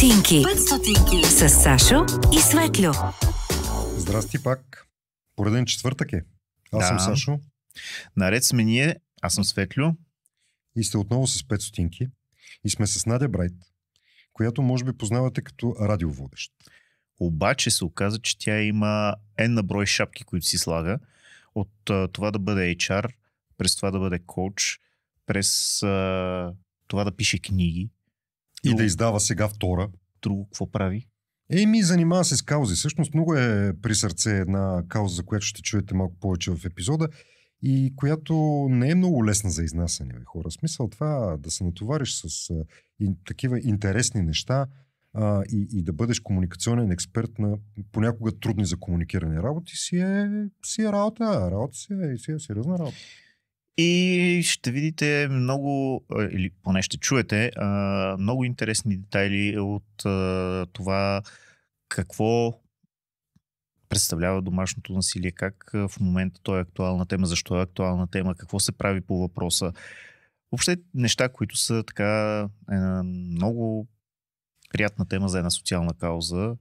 стотинки. 5 стотинки. С Сашо и Светлю. Здрасти пак. Пореден четвъртък е. Аз съм Сашо. Наред сме ние. Аз съм Светлю. И сте отново с 5 стотинки. И сме с Надя Брайт, която може би познавате като радиоводещ. Обаче се оказа, че тя има на брой шапки, които си слага. От това да бъде HR, през това да бъде коуч, през това да пише книги. И да издава сега втора. Друго какво прави? Занимава се с каузи. Всъщност много е при сърце една кауза, за която ще чуете малко повече в епизода и която не е много лесна за изнасяне, хора. Смисъл това да се натовариш с такива интересни неща и да бъдеш комуникационен експерт на понякога трудни за комуникиране работи си е работа. Работа си е сериозна работа. И ще видите много, или поне ще чуете, много интересни детайли от това какво представлява домашното насилие, как в момента то е актуална тема, защо е актуална тема, какво се прави по въпроса. Въобще неща, които са така много приятна тема за една социална кауза.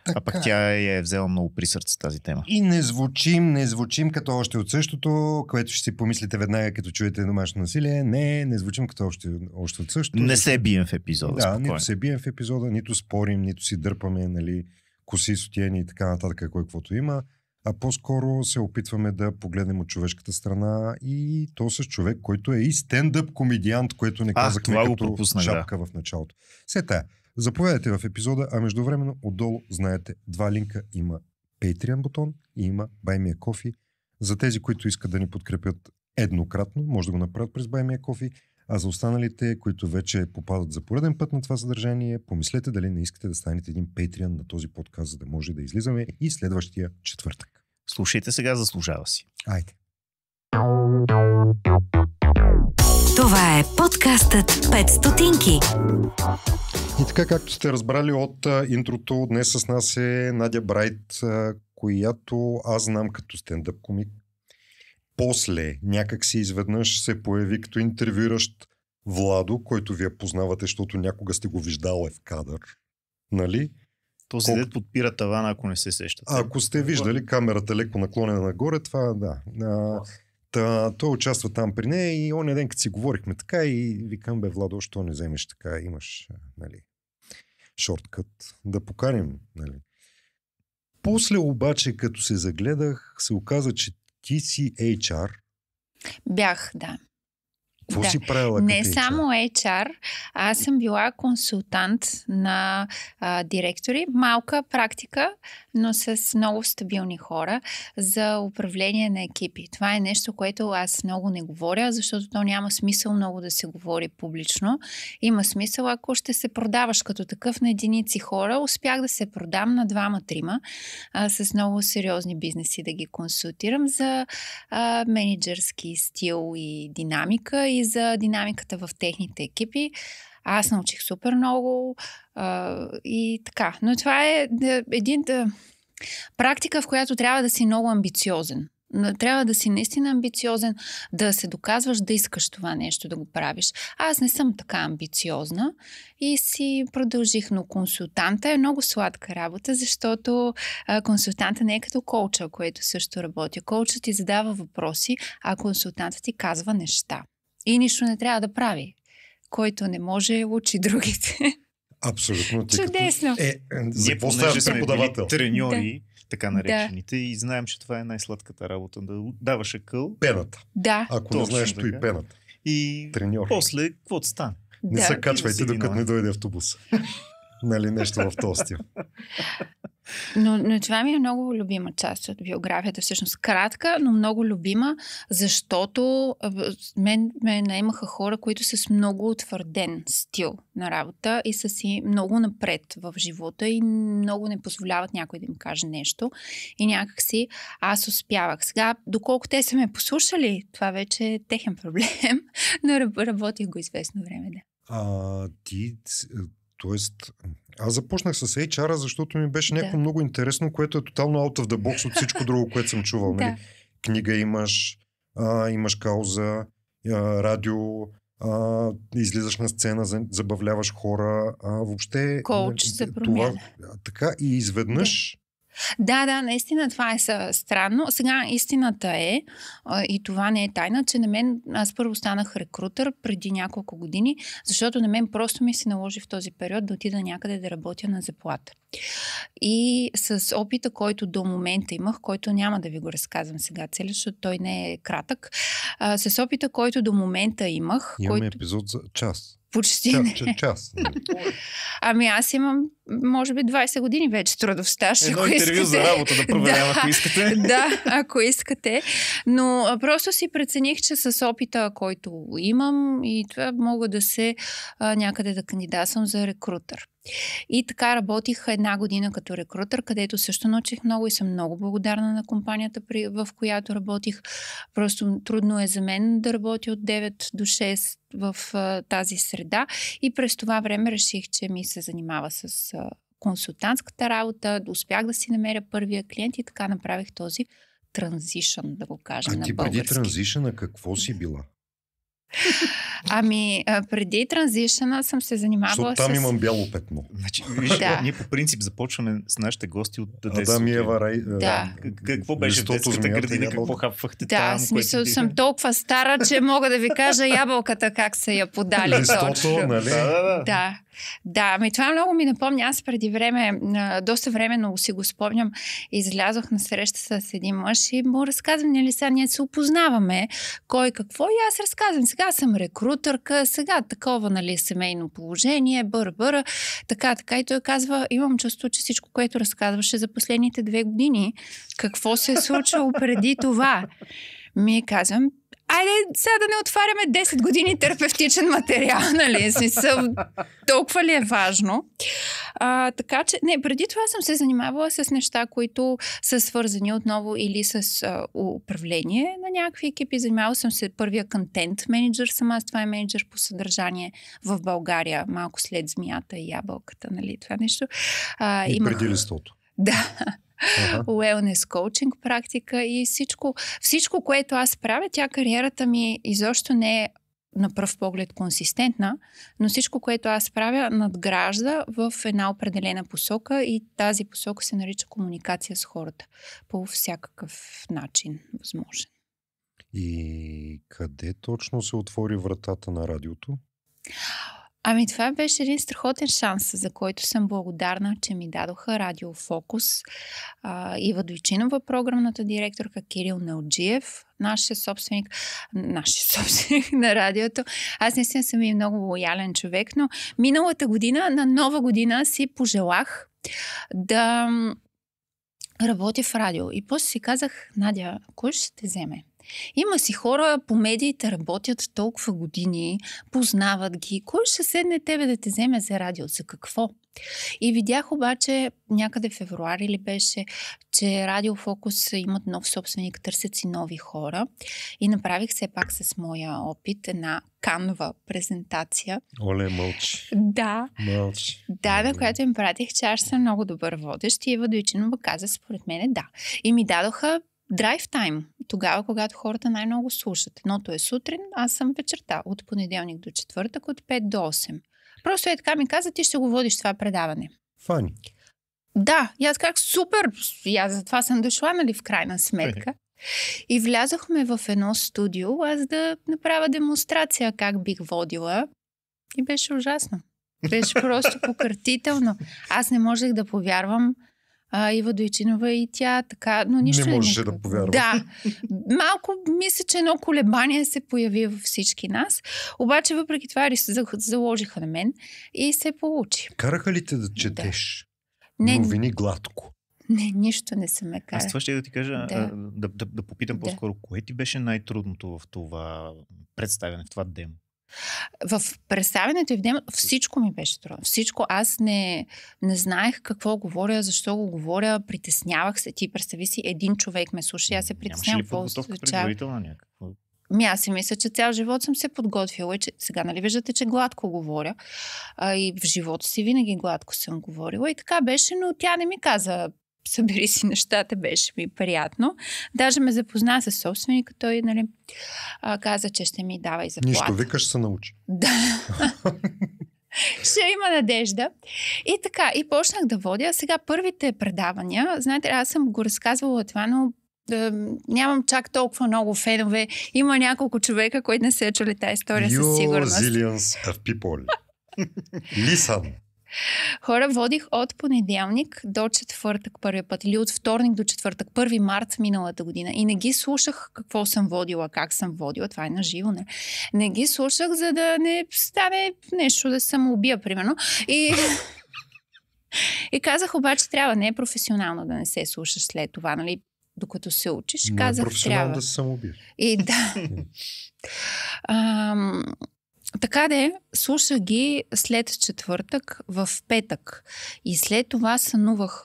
Така. А пък тя е взела много при сърце тази тема. И не звучим като още от същото, което ще си помислите веднага, като чуете домашно насилие. Не звучим като още от същото. Не се бием в епизода. Да, нито се бием в епизода, нито спорим, нито си дърпаме, коси, сутиени и така нататък, каквото има. А по-скоро се опитваме да погледнем от човешката страна и то с човек, който е и стендъп комедиант, което не казахме като шапка в началото. Сета. Заповядайте в епизода, а междувременно отдолу знаете два линка. Има Patreon бутон и има Buy Me a Coffee. За тези, които искат да ни подкрепят еднократно, може да го направят през Buy Me a Coffee, а за останалите, които вече попадат за пореден път на това съдържание, помислете дали не искате да станете един Patreon на този подкаст, за да може да излизаме и следващия четвъртък. Слушайте сега, заслужава си. Айде. Това е подкастът 5 стотинки. И така, както сте разбрали от интрото, днес с нас е Надя Брайт, която аз знам като стендъп комик. После някак си изведнъж се появи като интервюиращ Владо, който вие познавате, защото някога сте го виждали в кадър. Нали? Този дед подпира тавана, ако не се сещате. Ако сте виждали камерата леко наклонена нагоре, това да. Той участва там при нея и оня ден, като си говорихме така и викам, Владо, що не вземеш така, имаш шорткът да поканим. Нали. После обаче, като се загледах, се оказа, че ти си HR. Бях, да. Какво си правила като Не HR? само HR, аз съм била консултант на директори. Малка практика, но с много стабилни хора за управление на екипи. Това е нещо, което аз много не говоря, защото то няма смисъл много да се говори публично. Има смисъл, ако ще се продаваш като такъв на единици хора. Успях да се продам на 2-3 с много сериозни бизнеси да ги консултирам за менеджерски стил и динамика и за динамиката в техните екипи. Аз научих супер много и така. Но това е практика, в която трябва да си много амбициозен. Трябва да си наистина амбициозен, да се доказваш да искаш това нещо да го правиш. Аз не съм така амбициозна и си продължих, но консултанта е много сладка работа, защото консултанта не е като коуча, което също работи. Коучът ти задава въпроси, а консултантът ти казва неща. И нищо не трябва да прави. Който не може, учи другите. Абсолютно. Чудесно. За какво ставаш преподавател? Треньори, така наречените, и знаем, че това е най-сладката работа. Да даваш акъл. Пената. Да. Ако не знаеш, то и пената. И треньор. После, каквото стане? Не се качвайте, докато не дойде автобус. Нали, нещо в този стил. Но това ми е много любима част от биографията. Всъщност кратка, но много любима, защото ме наемаха хора, които са с много утвърден стил на работа и са си много напред в живота и много не позволяват някой да им каже нещо. И някакси аз успявах. Сега, доколко те са ме послушали, това вече е техен проблем, но работих го известно време, да. Тоест, аз започнах с HR-а, защото ми беше някакво много интересно, което е тотално out of the box от всичко друго, което съм чувал. Нали? Книга имаш, имаш кауза, радио, излизаш на сцена, забавляваш хора, въобще... Коуч за промяна. Така и изведнъж... Да, наистина това е странно. Сега истината е, и това не е тайна, че на мен, аз първо станах рекрутър преди няколко години, защото на мен просто ми се наложи в този период да отида някъде да работя на заплата. И с опита, който до момента имах, който няма да ви го разказвам сега цели, защото той не е кратък, с опита, който до момента имах... Имаме епизод за час. Почти не. Час. Ами аз имам, може би, 20 години вече трудов стаж. Едно интервю за работа да проверявам, ако искате. Да, ако искате. Но просто си прецених, че с опита, който имам, и това мога да се някъде да кандидатствам за рекрутър. И така работих 1 година като рекрутър, където също научих много и съм много благодарна на компанията, в която работих. Просто трудно е за мен да работя от 9 до 6 в тази среда и през това време реших, че ми се занимава с консултантската работа, успях да си намеря първия клиент и така направих този транзишън, да го кажем на български. А ти преди транзишъна какво си била? Ами, преди транзишъна съм се занимавала защото там имам бяло петно. Значи, виж, ние по принцип започваме с нашите гости от детството. Адам и Ева Рай. Да. Какво беше в детската градина, какво хапвахте там? Да, смисъл съм толкова стара, че мога да ви кажа ябълката как са я подали. Листото, нали? Да, ами това много ми напомня. Аз преди време, доста временно си го спомням, излязох на среща с един мъж и му разказвам, нали сега ние се опознаваме, кой какво, и аз разказвам. Сега съм рекрутърка, сега такова, нали, семейно положение, бъра, така. И той казва, имам чувство, че всичко, което разказваше за последните 2 години, какво се е случвало преди това. Ми казвам, айде сега да не отваряме 10 години терапевтичен материал, нали? Толкова ли е важно? Така че, не, преди това съм се занимавала с неща, които са свързани отново или с управление на някакви екипи. Занимавала съм се първия контент менеджер сама. Това е менеджер по съдържание в България, малко след змията и ябълката, нали? Това нещо. И преди листото. Да. Wellness коучинг практика и всичко, което аз правя, кариерата ми изобщо не е на пръв поглед консистентна, но всичко, което аз правя, надгражда в една определена посока и тази посока се нарича комуникация с хората по всякакъв начин възможен. И къде точно се отвори вратата на радиото? Ами това беше един страхотен шанс, за който съм благодарна, че ми дадоха Радио Фокус. Ива Дойчинова, програмната директорка, Кирил Налджиев, нашия собственик на радиото. Аз наистина съм и много лоялен човек, но миналата година, на Нова година, си пожелах да работя в радио. И после си казах, Надя, кой ще те вземе? Има си хора по медиите, работят толкова години, познават ги. Кой ще седне тебе да те вземе за радио? За какво? И видях обаче някъде в февруари ли беше, че Радио Фокус имат нов собственик, търсят си нови хора. И направих все пак с моя опит една канва презентация. Оле, мълчи. Да. Мълчи. Да, на която им пратих, че аз съм много добър водещ и Ива Дойчинова каза, според мен да. И ми дадоха драйв тайм, тогава, когато хората най-много слушат. Едното е сутрин, аз съм вечерта, от понеделник до четвъртък, от 5 до 8. Просто е така ми каза, ти ще го водиш това предаване. Фани. Да, и аз как супер, и аз за това съм дошла, нали, в крайна сметка. И влязохме в едно студио, аз да направя демонстрация как бих водила. И беше ужасно. Беше просто пократително. Аз не можех да повярвам, Ива Дойчинова и тя така, но нищо не можеше да повярва. Да. Малко мисля, че едно колебание се появи във всички нас. Обаче въпреки това заложиха на мен и се получи. Караха ли те да четеш? Не, новини гладко? Не, нищо не се ме кара. Аз това ще да ти кажа, да попитам по-скоро, кое ти беше най-трудното в това представяне, в това демо? В представянето и в демо всичко ми беше трудно. Всичко. Аз не знаех какво говоря, защо го говоря, притеснявах се. Ти представи си, един човек ме слуша и аз се притеснявам. Нямаш ли подготовка предварителна някаква? Аз си мисля, че цял живот съм се подготвила. Че сега, нали виждате, че гладко говоря. И в живота си винаги гладко съм говорила. И така беше, но тя не ми каза събери си нещата, беше ми приятно. Даже ме запозна с собственика, той, нали, каза, че ще ми дава и заплата. Нищо, викаш се научи. Да. Ще има надежда. И така, и почнах да водя. Сега първите предавания, знаете, аз съм го разказвала това, но нямам чак толкова много фенове. Има няколко човека, които не са чули тази история със сигурност. Zillions of people. Listen. Хора, водих от понеделник до четвъртък първия път или от вторник до четвъртък, 1 март миналата година. И не ги слушах какво съм водила, как съм водила. Това е на живо, не. Не ги слушах, за да не стане нещо да съм убия, примерно. И казах, обаче трябва, не е професионално да не се слушаш след това, нали? Докато се учиш, Но казах, професионално трябва. да се самоубиеш. И да. Така де, слушах ги след четвъртък в петък. И след това сънувах,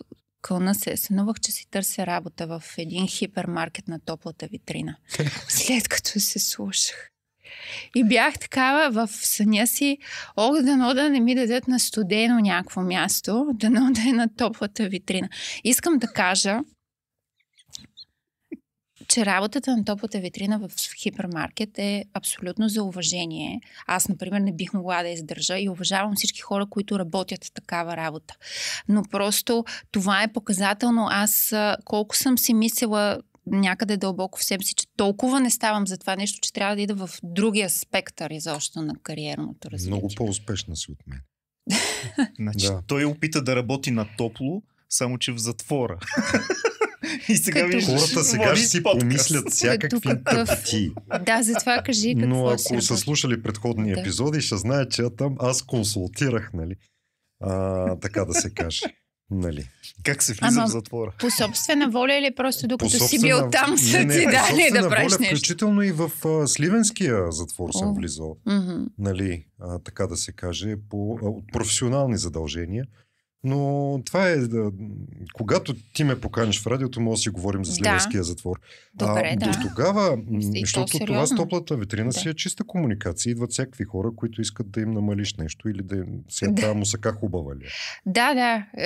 сънувах, че си търся работа в един хипермаркет на топлата витрина. След като се слушах. И бях такава в съня си, дано да не ми дадат на студено някакво място, дано да е на топлата витрина. Искам да кажа, че работата на топлата витрина в хипермаркет е абсолютно за уважение. Аз, например, не бих могла да издържа и уважавам всички хора, които работят такава работа. Но просто това е показателно. Аз колко съм си мислила някъде дълбоко в себе си, че толкова не ставам за това нещо, че трябва да ида в другия спектър изобщо на кариерното развитие. Много по-успешна си от мен. Значи, Да. той опита да работи на топло, само че в затвора. И сега Като- виждаш, Хората сега води ще си подкаст. помислят всякакви Като какъв- тъпти. Да, затова кажи какво Но ако си са работи. слушали предходни Да. епизоди, ще знаят, че там аз консултирах, нали? Така да се каже. Нали? Как се влиза Ама- в затвора? По собствена воля или просто докато По си бил там, са ти по дали собствена да правиш воля, нещо? включително и в Сливенския затвор съм О. влизал. Мгм. Нали, така да се каже, от професионални задължения. Но това е, когато ти ме поканиш в радиото, може да си говорим за Да. Сливенския затвор. Добре, До да. тогава, И то защото това с сериозно. топлата витрина Да. си е чиста комуникация. Идват всякакви хора, които искат да им намалиш нещо или да сега Да. тази мусака хубава ли е.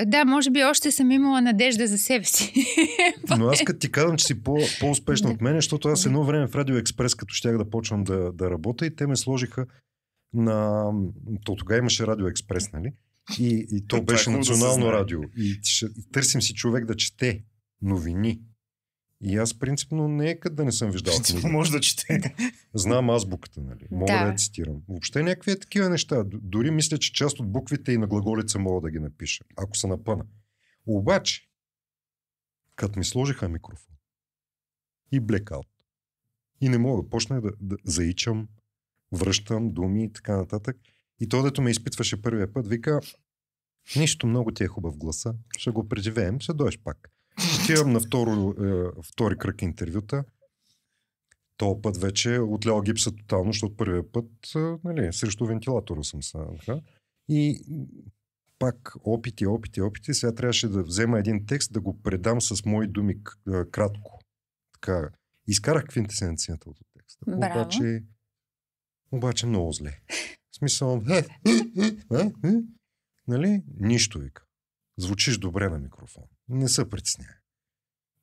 Да, може би още съм имала надежда за себе си. Но аз като ти казвам, че си по-успешна Да. от мен, защото аз едно време в Радио Експрес, като щях да почвам да работя, и те ме сложиха на... То тогава имаше Радио Експрес, нали? И то Това е беше хубаво да се национално знае. радио. И търсим си човек да чете новини. И аз принципно не е къде да не съм виждал книга. Може да чете. Знам азбуката, нали? Мога да Да. я цитирам. Въобще някакви такива неща. Дори мисля, че част от буквите и на глаголица мога да ги напиша, ако са на пъна. Обаче, като ми сложиха микрофон и блекаут, и не мога, почнах да заичам, връщам думи и така нататък. И то, дето ме изпитваше първия път, вика, нищо, много ти е хубав гласа, ще го преживеем, ще дойдеш пак. Отивам на втори кръг интервюта. Този път вече отлял гипса тотално, защото първия път нали, срещу вентилатора съм са. И пак опити. Сега трябваше да взема един текст, да го предам с мои думи кратко. Така. Изкарах квинтесенцията от текста. Браво. Обаче много зле. В смисъл, нали? Нищо, вика. Звучиш добре на микрофон. Не се притеснявай.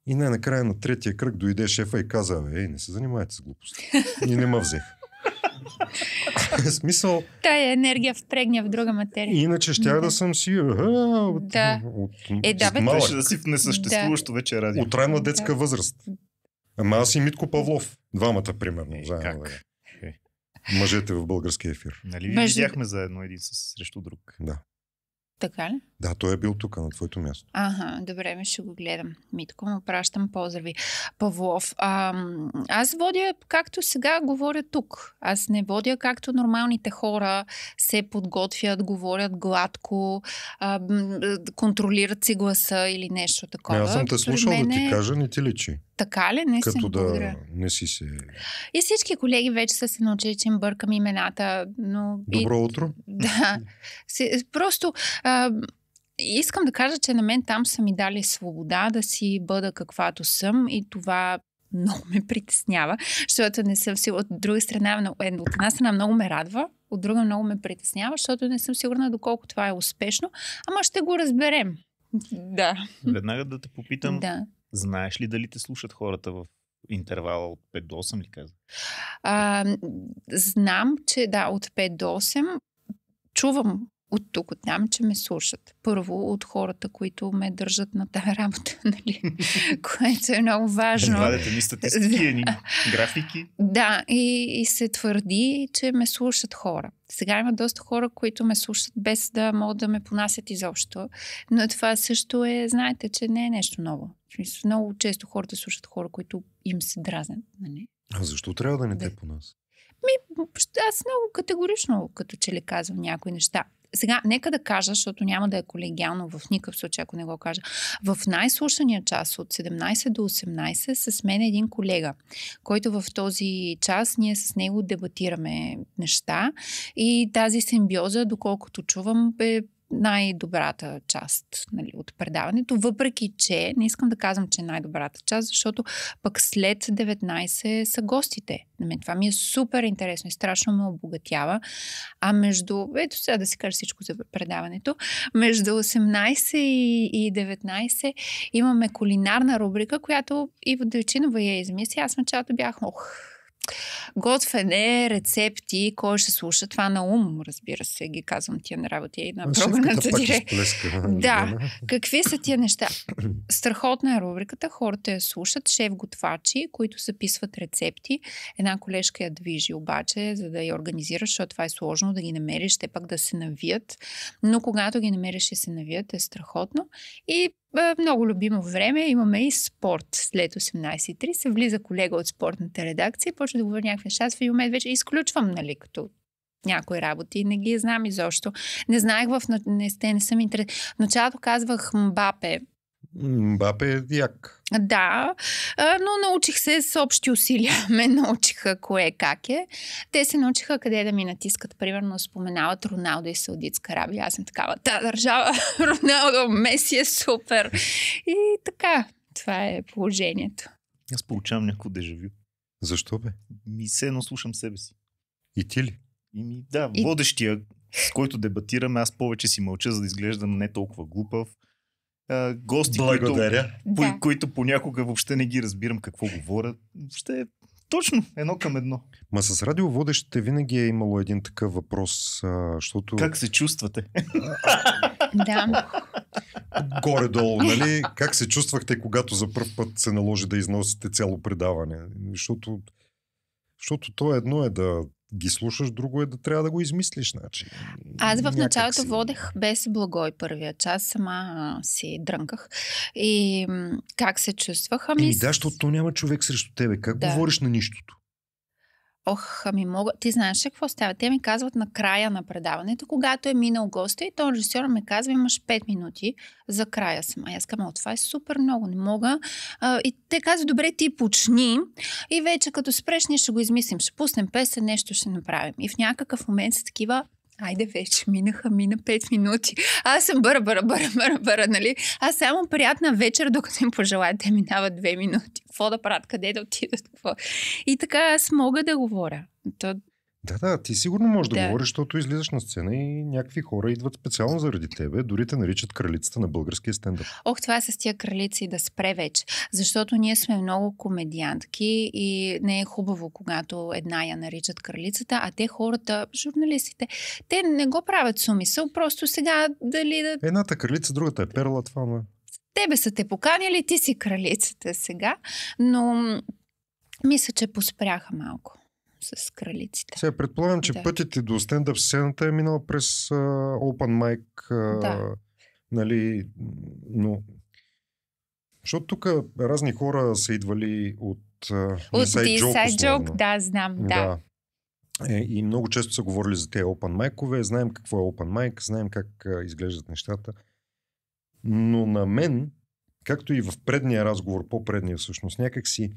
И накрая на третия кръг дойде шефа и каза, не се занимайте с глупости. И не ме взех. В смисъл, Тая енергия впрегня в друга материя. иначе щях да съм си Да. малък, Беше да си в несъществуващо вече радио. от ранна детска възраст. Ама аз и Митко Павлов. Двамата, примерно. Заедно, Как? да. Мъжете в българския ефир. Нали ви Между- видяхме заедно един срещу друг? Да. Така ли? Да, той е бил тук, на твоето място. Добре, ще го гледам. Митко, му пращам поздрави. Павлов, аз водя както сега говоря тук. Аз не водя както нормалните хора се подготвят, говорят гладко, контролират си гласа или нещо такова. Аз съм те При слушал да мен ти е- кажа, не ти личи. Така ли? Не Като съм да благодаря. не си се... И всички колеги вече са се научили, че им бъркам имената. Но Добро утро. Да. Просто искам да кажа, че на мен там са ми дали свобода да си бъда каквато съм и това много ме притеснява, защото не съм сигурна. От друга страна, от една страна много ме радва, от друга много ме притеснява, защото не съм сигурна доколко това е успешно, ама ще го разберем. Да. Веднага да те попитам, Да. знаеш ли дали те слушат хората в интервала от 5 до 8 ли каза? Знам, че от 5 до 8 чувам от тук, от там, че ме слушат. Първо от хората, които ме държат на тази работа, нали? Което е много важно. Вадете ми статистики, графики. Да, и се твърди, че ме слушат хора. Сега има доста хора, които ме слушат без да могат да ме понасят изобщо. Но това също знаете, че не е нещо ново. Много често хората слушат хора, които им се дразнят. Нали? А защо трябва да не те по нас? Аз много категорично, като че ли казвам някои неща. Сега, нека да кажа, защото няма да е колегиално в никакъв случай, ако не го кажа. В най-слушания час от 17 до 18 с мен е един колега, който в този час ние с него дебатираме неща и тази симбиоза, доколкото чувам, е най-добрата част, нали, от предаването, въпреки че не искам да казвам, че е най-добрата част, защото пък след 19 са гостите. На мен това ми е супер интересно и страшно ме обогатява. А ето сега да си кажа всичко за предаването, между 18 и 19 имаме кулинарна рубрика, която Ива Дойчинова я измисли. Аз в началото бях готвене, рецепти, кой ще слуша това на ум, разбира се, ги казвам тия на работи и на програмната директор. Да, какви са тия неща? Страхотна е рубриката, хората я слушат, шеф-готвачи, които записват рецепти. Една колежка я движи обаче, за да я организираш, защото това е сложно да ги намериш, те пак да се навият. Но когато ги намериш и се навият, е страхотно. И много любимо време имаме и спорт. След 18:30 влиза колега от спортната редакция и почва да говори някакви неща. Аз в един момент вече изключвам, нали, като някои работи. Не ги знам изобщо. Не знаех не съм интересен. В началото казвах Мбапе. Мбапе е як. Да, но научих се с общи усилия. Ме научиха кое как е. Те се научиха къде да ми натискат. Примерно споменават Роналдо и Саудитска Арабия. Аз съм такава, държава, Роналдо, Меси е супер. И така, това е положението. Аз получавам някакво дежавю. Защо бе? Все едно слушам себе си. И ти ли? Водещия, с който дебатираме, аз повече си мълча, за да изглеждам не толкова глупав. Гости, които понякога въобще не ги разбирам какво говорят. Въобще точно едно към едно. Ма с радиоводещите винаги е имало един такъв въпрос, защото... Как се чувствате? Да. Горе-долу, нали? Как се чувствахте, когато за пръв път се наложи да износите цяло предаване? Защото то едно е да ги слушаш, друго е да трябва да го измислиш. Значи. Аз в началото водех без Благой първия час, сама си дрънках. И как се чувствах? Защото няма човек срещу тебе. Как говориш на нищото? Ти знаеш какво става? Те ми казват на края на предаването, когато е минал госта и то режисьор ми казва, имаш 5 минути за края съм. А аз казвам, това е супер много, не мога. И те казват, добре, ти почни и вече като спреш, ние ще го измислим, ще пуснем песен, нещо ще направим. И в някакъв момент са такива, айде вече, мина 5 минути. Аз съм бъра, нали? Аз само приятна вечер, докато им пожелая, те минават 2 минути. Какво да правят, къде да отидат, какво? И така аз мога да говоря. Да, ти сигурно можеш да говориш, защото излизаш на сцена и някакви хора идват специално заради тебе, дори те наричат кралицата на българския стендъп. Това е с тия кралици да спре вече, защото ние сме много комедиантки и не е хубаво, когато една я наричат кралицата, а те хората, журналистите, те не го правят с умисъл, просто сега дали да... Едната кралица, другата е перла, това ме. Тебе са те поканили, ти си кралицата сега, но мисля, че поспряха малко с кралиците. Сега предполагам, че пътите до стендъп сцената е минал през open mic, нали, но защото тук разни хора са идвали от Inside Joke, да, знам, да. И много често са говорили за тези open mic-ове, знаем какво е open mic, знаем как изглеждат нещата. Но на мен, както и в предния разговор, по-предния всъщност, някак си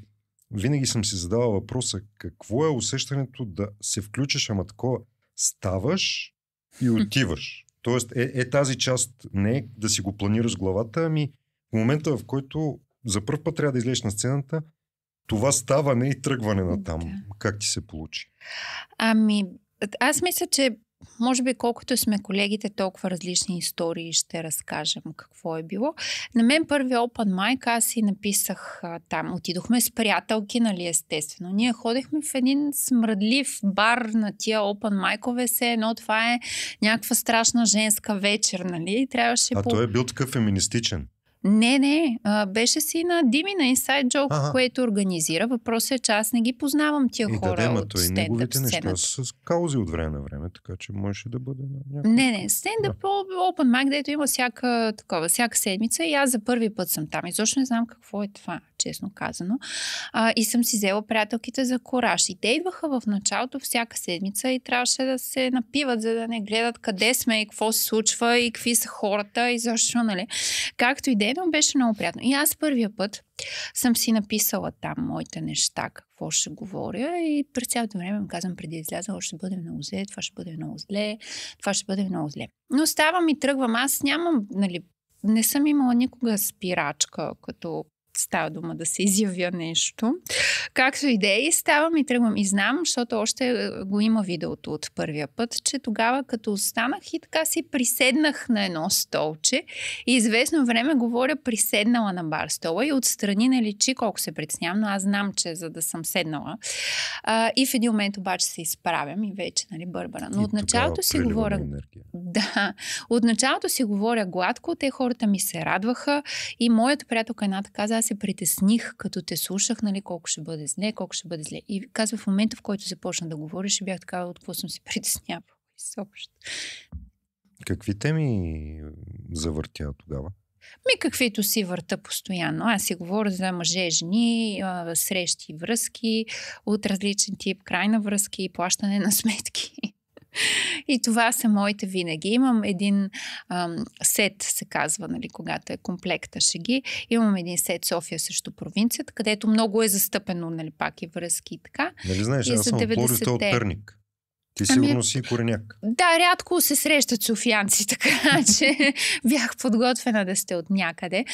винаги съм си задавал въпроса, какво е усещането да се включиш, ама такова ставаш и отиваш. Тоест тази част не е да си го планираш в главата, ами в момента, в който за първ път трябва да излезеш на сцената, това ставане и тръгване на там. Как ти се получи? Аз мисля, че може би колкото сме колегите, толкова различни истории ще разкажем какво е било. На мен първи Open Mic, аз си написах там. Отидохме с приятелки, нали, естествено. Ние ходихме в един смръдлив бар на тия Open Mic-ове, едно това е някаква страшна женска вечер, нали? Трябваше той е бил такъв феминистичен. Не. Беше си на Дими на Inside Joke, което организира. Въпросът е, че аз не ги познавам тия хора от той неговите стендъп неща сцената. с каузи от време на време, така че можеше да бъде на някакъв... Не, стендъп Open Mic, дето има всяка седмица и аз за първи път съм там. Изобщо не знам какво е това, честно казано. И съм си взела приятелките за кораж. И те идваха в началото всяка седмица и трябваше да се напиват, за да не гледат къде сме и какво се случва и какви са хората и защо, нали. Както и но беше много приятно. И аз първия път съм си написала там моите неща, какво ще говоря и през цялото време ми казвам преди да изляза, ще бъде много зле, това ще бъде много зле, това ще бъде много зле. Но ставам и тръгвам. Аз нямам, нали, не съм имала никога спирачка, като става дума да се изявя нещо. Както идеи, ставам и тръгвам. И знам, защото още го има видеото от първия път, че тогава като останах и така си приседнах на едно столче и известно време говоря приседнала на бар стола и отстрани не личи колко се притеснявам, но аз знам, че за да съм седнала. И в един момент обаче се изправям и вече, нали, бърбара. Но от началото си говоря... Да, от началото си говоря гладко, те хората ми се радваха и моята приятелка едната каза, аз се притесних, като те слушах, нали, колко ще бъде зле. И казва, в момента, в който започна да говориш, и бях така, от какво съм се притеснявала. Какви теми завъртя тогава? Каквито си върта постоянно. Аз си говоря за мъже, жени, срещи, връзки от различен тип, крайна връзки, плащане на сметки. И това са моите винаги. Имам един сет, се казва, нали, когато е комплекта шеги. Имам един сет София срещу провинцията, където много е застъпено, нали, пак и връзки и така. Нали знаеш, аз съм Пловдив от Перник. Ти сигурно си кореняк. Да, рядко се срещат софиянци, така че бях подготвена да сте от някъде.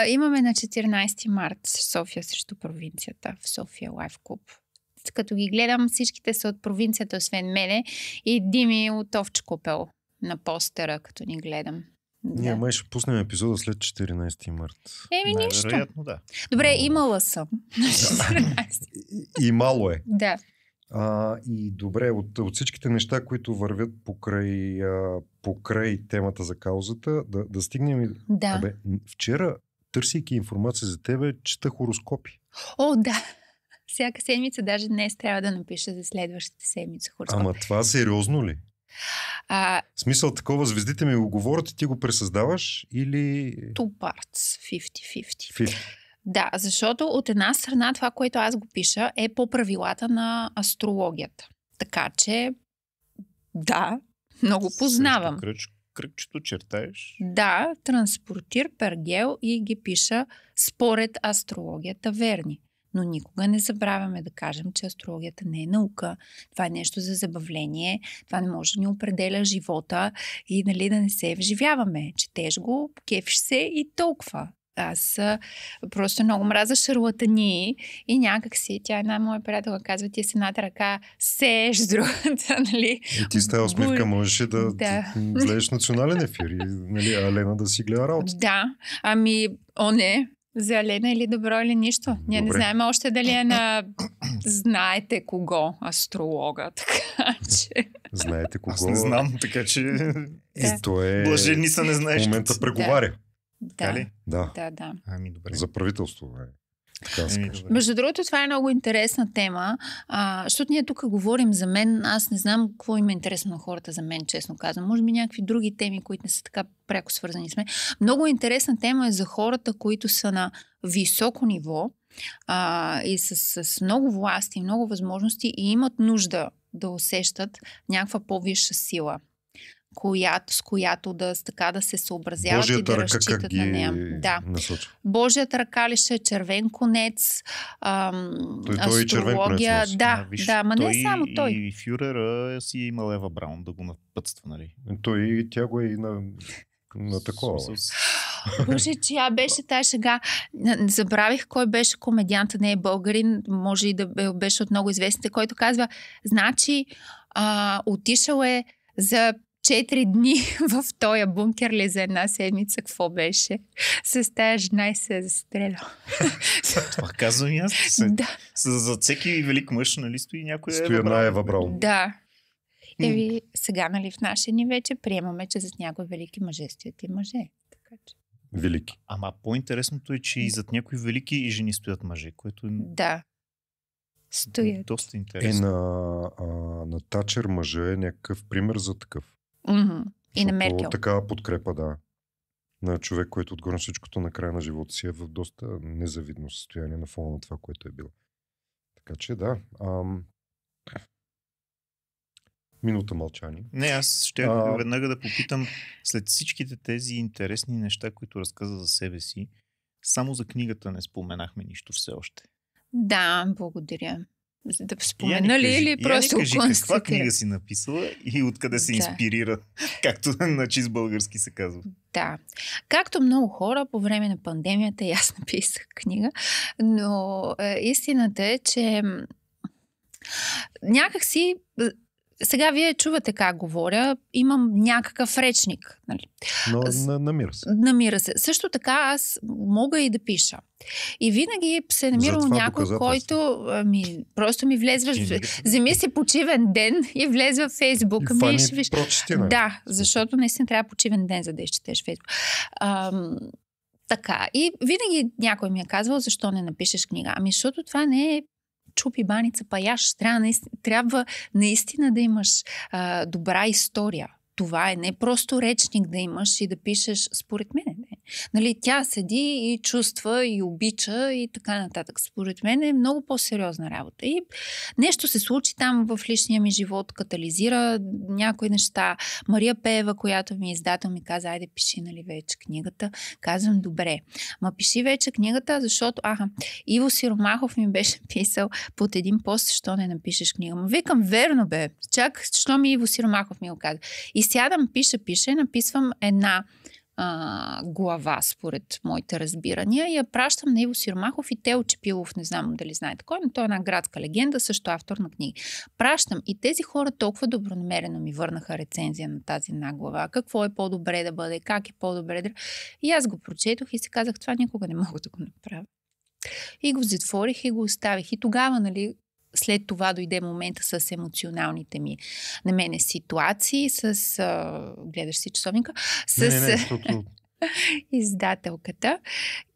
Имаме на 14 март София срещу провинцията в София Лайф Клуб. Като ги гледам, всичките са от провинцията, освен мене и Дими от Овче купел на постера, като ни гледам. Ние май ще пуснем епизода след 14 март. Нищо. Вероятно, да. Добре, имала съм. И мало е. Да. И добре, от всичките неща, които вървят покрай темата за каузата, да стигнем... Да. Вчера, търсейки информация за тебе, чета хороскопи. О, да. Всяка седмица, даже днес трябва да напиша за следващата седмица хороскоп. Ама това сериозно ли? В смисъл такова, звездите ми го говорят и ти го пресъздаваш или... Two parts, 50-50. Да, защото от една страна това, което аз го пиша, е по правилата на астрологията. Така че, да, много познавам. Кръгчето чертаеш? Да, транспортир, пергел и ги пиша според астрологията верни. Но никога не забравяме да кажем, че астрологията не е наука. Това е нещо за забавление. Това не може да ни определя живота и, нали, да не се вживяваме. Четеш го, кефиш се и толкова. Аз просто много мраза шарлатани и някак си, тя една моя приятелка казва, ти с едната ръка сееш с другата, нали? И ти с тази усмивка можеше да влезеш национален ефир и, нали, Алена да си гледа работа. Да, не. За Алена или добро или нищо. Ние не знаем още дали е на знаете кого астролога, така че... Знаете кого... Аз не знам, така че... То е... Блажени са, не знаеш. В момента преговаря. Да. Добре. За правителство. Между другото, това е много интересна тема, защото ние тук говорим за мен. Аз не знам какво има интересно на хората за мен, честно казвам. Може би някакви други теми, които не са така пряко свързани с мен. Много интересна тема е за хората, които са на високо ниво и с много власти, много възможности и имат нужда да усещат някаква по-висша сила, с която да се съобразяват Божията и да ръка разчитат на нея. Да. Насочва. Божията ръка ли ще е червен конец, той и червен конец носи. Да, ма не само той. И фюрера си имал Ева Браун да го напътства, нали? Той и тя го е и на такова. Боже, чия беше тая шега. Забравих кой беше комедианта, не е българин, може и да беше от много известните, който казва, значи отишъл е За 4 дни в този бункер ли за една седмица, какво беше? С тая жена и се застреля. Това казвам и аз. Да. За всеки велик мъж, нали, стои някой Стои една Ева Браун. Да. Сега, нали, в наши ни вече приемаме, че зад някои велики мъже стоят и мъже. Така че. Велики. Ама по-интересното е, че и зад някои велики и жени стоят мъже, което е Да. Стоят. доста интересно. На Тачер мъжа е някакъв пример за такъв. И на Меркел. Такава подкрепа, да. На човек, който отгоре на всичкото на края на живота си е в доста незавидно състояние на фона на това, което е било. Така че да. Минута мълчание. Не, аз ще веднага да попитам, след всичките тези интересни неща, които разказа за себе си, само за книгата не споменахме нищо все още. Да, благодаря. За да спомена ли или просто констатира? Каква книга си написала и откъде се инспирира, както на чист български се казва? Да. Както много хора по време на пандемията и аз написах книга, но истината е, че някак си сега вие чувате как говоря, имам някакъв речник. Нали? Но намира се. Намира се. Също така аз мога и да пиша. И винаги се намирам някой, който просто ми влезе, вземи си почивен ден и влезе в Фейсбук. Да, защото наистина трябва почивен ден, за да изчетеш Фейсбук. Така. И винаги някой ми е казвал, защо не напишеш книга. Защото това не е чупи баница паяш. Трябва наистина да имаш добра история. Това е не просто речник да имаш и да пишеш, според мен. Нали, тя седи и чувства и обича и така нататък. Според мен е много по-сериозна работа. И нещо се случи там в личния ми живот, катализира някои неща. Мария Пеева, която ми е издател, ми каза, айде пиши, нали, вече книгата. Казвам, добре. Ма пиши вече книгата, защото Иво Сиромахов ми беше писал под един пост, защо не напишеш книга. Ма викам, верно бе. Чак, що ми Иво Сиромахов ми го каза. И сядам, пиша, написвам една глава, според моите разбирания, и я пращам на Иво Сиромахов и Тео Чепилов, не знам дали знаете кой, но той е една градска легенда, също автор на книги. Пращам и тези хора толкова добронамерено ми върнаха рецензия на тази една глава. Какво е по-добре да бъде, как е по-добре да... И аз го прочетох и си казах, това никога не мога да го направя. И го затворих и го оставих. И тогава, нали, след това дойде момента с емоционалните ми на мене ситуации, гледаш си часовника, издателката.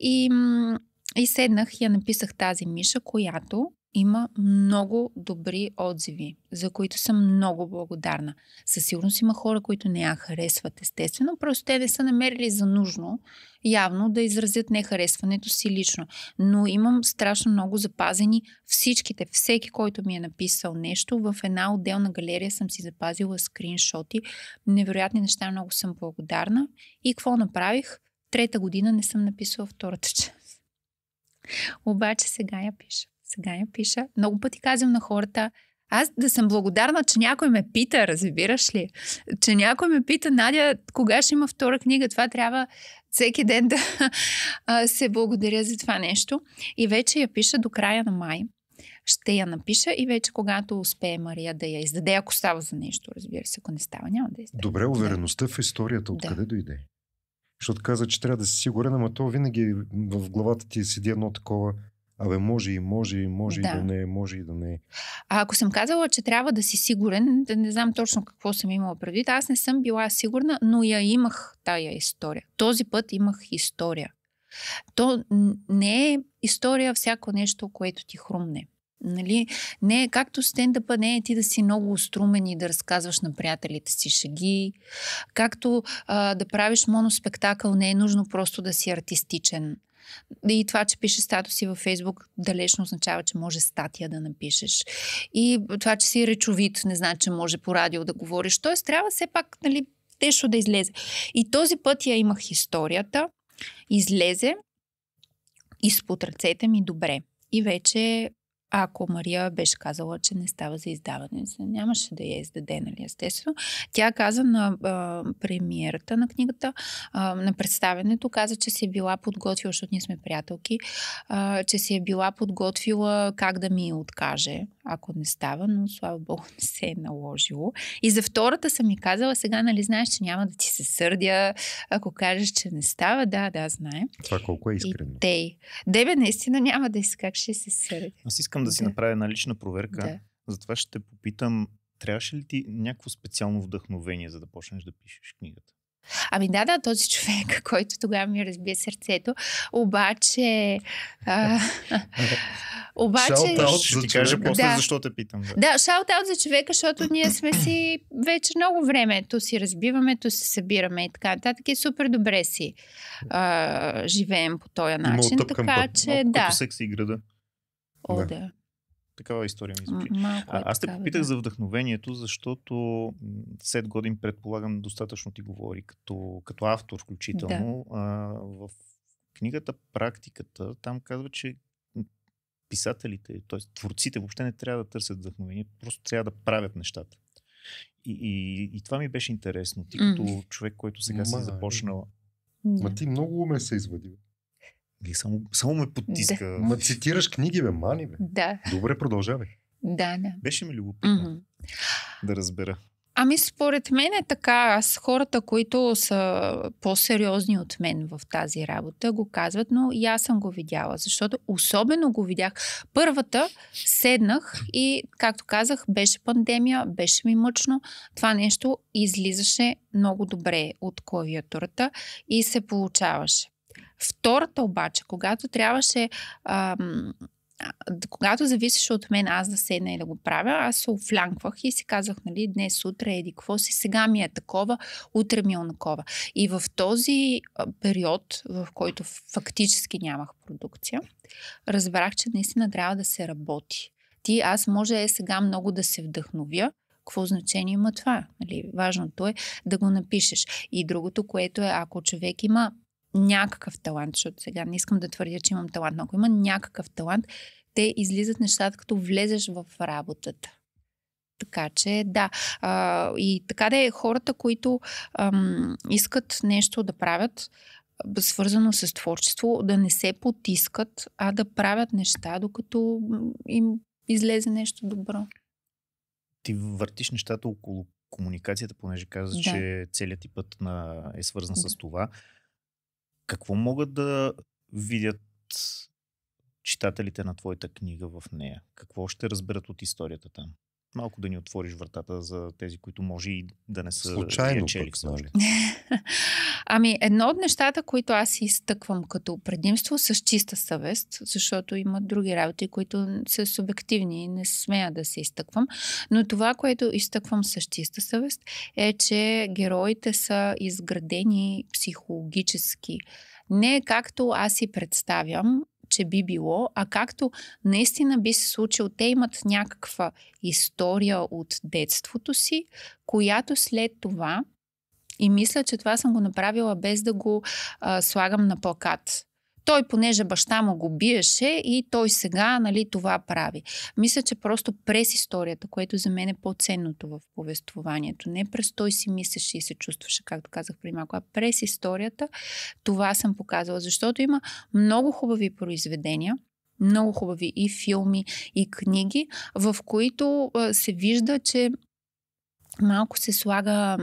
И седнах и я написах тази Миша, която има много добри отзиви, за които съм много благодарна. Със сигурност има хора, които не я харесват, естествено, просто те не са намерили за нужно явно да изразят нехаресването си лично. Но имам страшно много запазени всичките, всеки, който ми е написал нещо, в една отделна галерия съм си запазила скриншоти. Невероятни неща, много съм благодарна. И какво направих? 3-та година не съм написала втората част. Обаче сега я пиша. Много пъти казвам на хората, аз да съм благодарна, че някой ме пита, разбираш ли? Че някой ме пита, Надя, кога ще има втора книга? Това трябва всеки ден да се благодаря за това нещо. И вече я пиша до края на май. Ще я напиша и вече когато успее Мария да я издаде, ако става за нещо, разбира се, ако не става, няма да издаде. Добре, увереността в историята, откъде дойде? Защото каза, че трябва да си сигурен, ама то винаги в главата ти седи едно такова, може и да не, може и да не. Ако съм казала, че трябва да си сигурен, да не знам точно какво съм имала предвид, аз не съм била сигурна, но я имах тая история. Този път имах история. То не е история всяко нещо, което ти хрумне. Нали? Не е както стендъпа, не е ти да си много острумен и да разказваш на приятелите си шеги. Както да правиш моноспектакъл, не е нужно просто да си артистичен. И това, че пишеш статуси във Фейсбук, далечно означава, че може статия да напишеш. И това, че си речовит, не значи, че може по радио да говориш. Тоест, трябва все пак, нали, нещо да излезе. И този път я имах историята, излезе изпод ръцете ми добре. И вече ако Мария беше казала, че не става за издаване, нямаше да я издаде, нали, естествено. Тя каза на премиерата на книгата, на представянето, каза, че си е била подготвила, защото ние сме приятелки, че си е била подготвила как да ми откаже, ако не става, но слава богу не се е наложило. И за втората съм ми казала, сега нали знаеш, че няма да ти се сърдя, ако кажеш, че не става. Да, знаем. Това колко е искрено. Дебе, наистина няма да как ще се сърдя. Аз искам да си направя една лична проверка. Да. Затова ще те попитам, трябваше ли ти някакво специално вдъхновение, за да почнеш да пишеш книгата? Ами да, този човек, който тогава ми разбие сърцето, обаче... Ще ти кажа после защо те питам. Да, шаут-аут за човека, защото ние сме си вече много време. То си разбиваме, то се събираме и така нататък. И супер добре си живеем по този начин. Така че да. Като секс и града. О, да. Такава история ми звучи. Аз те попитах за вдъхновението, защото 7 години предполагам достатъчно ти говори като автор включително. Да. В книгата Практиката там казва, че писателите, т.е. творците въобще не трябва да търсят вдъхновение, просто трябва да правят нещата. И това ми беше интересно. Ти като човек, който сега си започнал... Ма ти много умен се извадил. Само ме потиска. Да. Ма цитираш книги, мани, бе. Да. Добре, продължавай. Да. Беше ми любопитно да разбера. Ами според мен е така. Аз хората, които са по-сериозни от мен в тази работа, го казват, но и аз съм го видяла, защото особено го видях. Първата седнах и, както казах, беше пандемия, беше ми мъчно. Това нещо излизаше много добре от клавиатурата и се получаваше. Втората обаче, когато трябваше, когато зависеше от мен аз да седна и да го правя, аз се офлянквах и си казах, нали, днес, утре, еди какво си, сега ми е такова, утре ми е онакова. И в този период, в който фактически нямах продукция, разбрах, че наистина трябва да се работи. Аз може сега много да се вдъхновя, какво значение има това? Нали? Важното е да го напишеш. И другото, което е, ако човек има някакъв талант, защото сега не искам да твърдя, че имам талант, но ако има някакъв талант, те излизат нещата, като влезеш в работата. Така че, да. И така да е, хората, които искат нещо да правят, свързано с творчество, да не се потискат, а да правят неща, докато им излезе нещо добро. Ти въртиш нещата около комуникацията, понеже казваш, че целият ти път е свързан с това. Какво могат да видят читателите на твоята книга в нея? Какво ще разберат от историята там? Малко да ни отвориш вратата за тези, които може и да не са случайно чели пък, все още. Ами, едно от нещата, които аз изтъквам като предимство с чиста съвест, защото има други работи, които са субективни и не смея да се изтъквам, но това, което изтъквам с чиста съвест, е, че героите са изградени психологически. Не както аз си представям, че би било, а както наистина би се случило. Те имат някаква история от детството си, която след това, и мисля, че това съм го направила без да го слагам на плакат. Той, понеже баща му го биеше и той сега, нали, това прави. Мисля, че просто през историята, което за мен е по-ценното в повествованието, не през той си мислеше и се чувстваше, както казах преди малко, а през историята, това съм показала, защото има много хубави произведения, много хубави и филми, и книги, в които се вижда, че малко се слага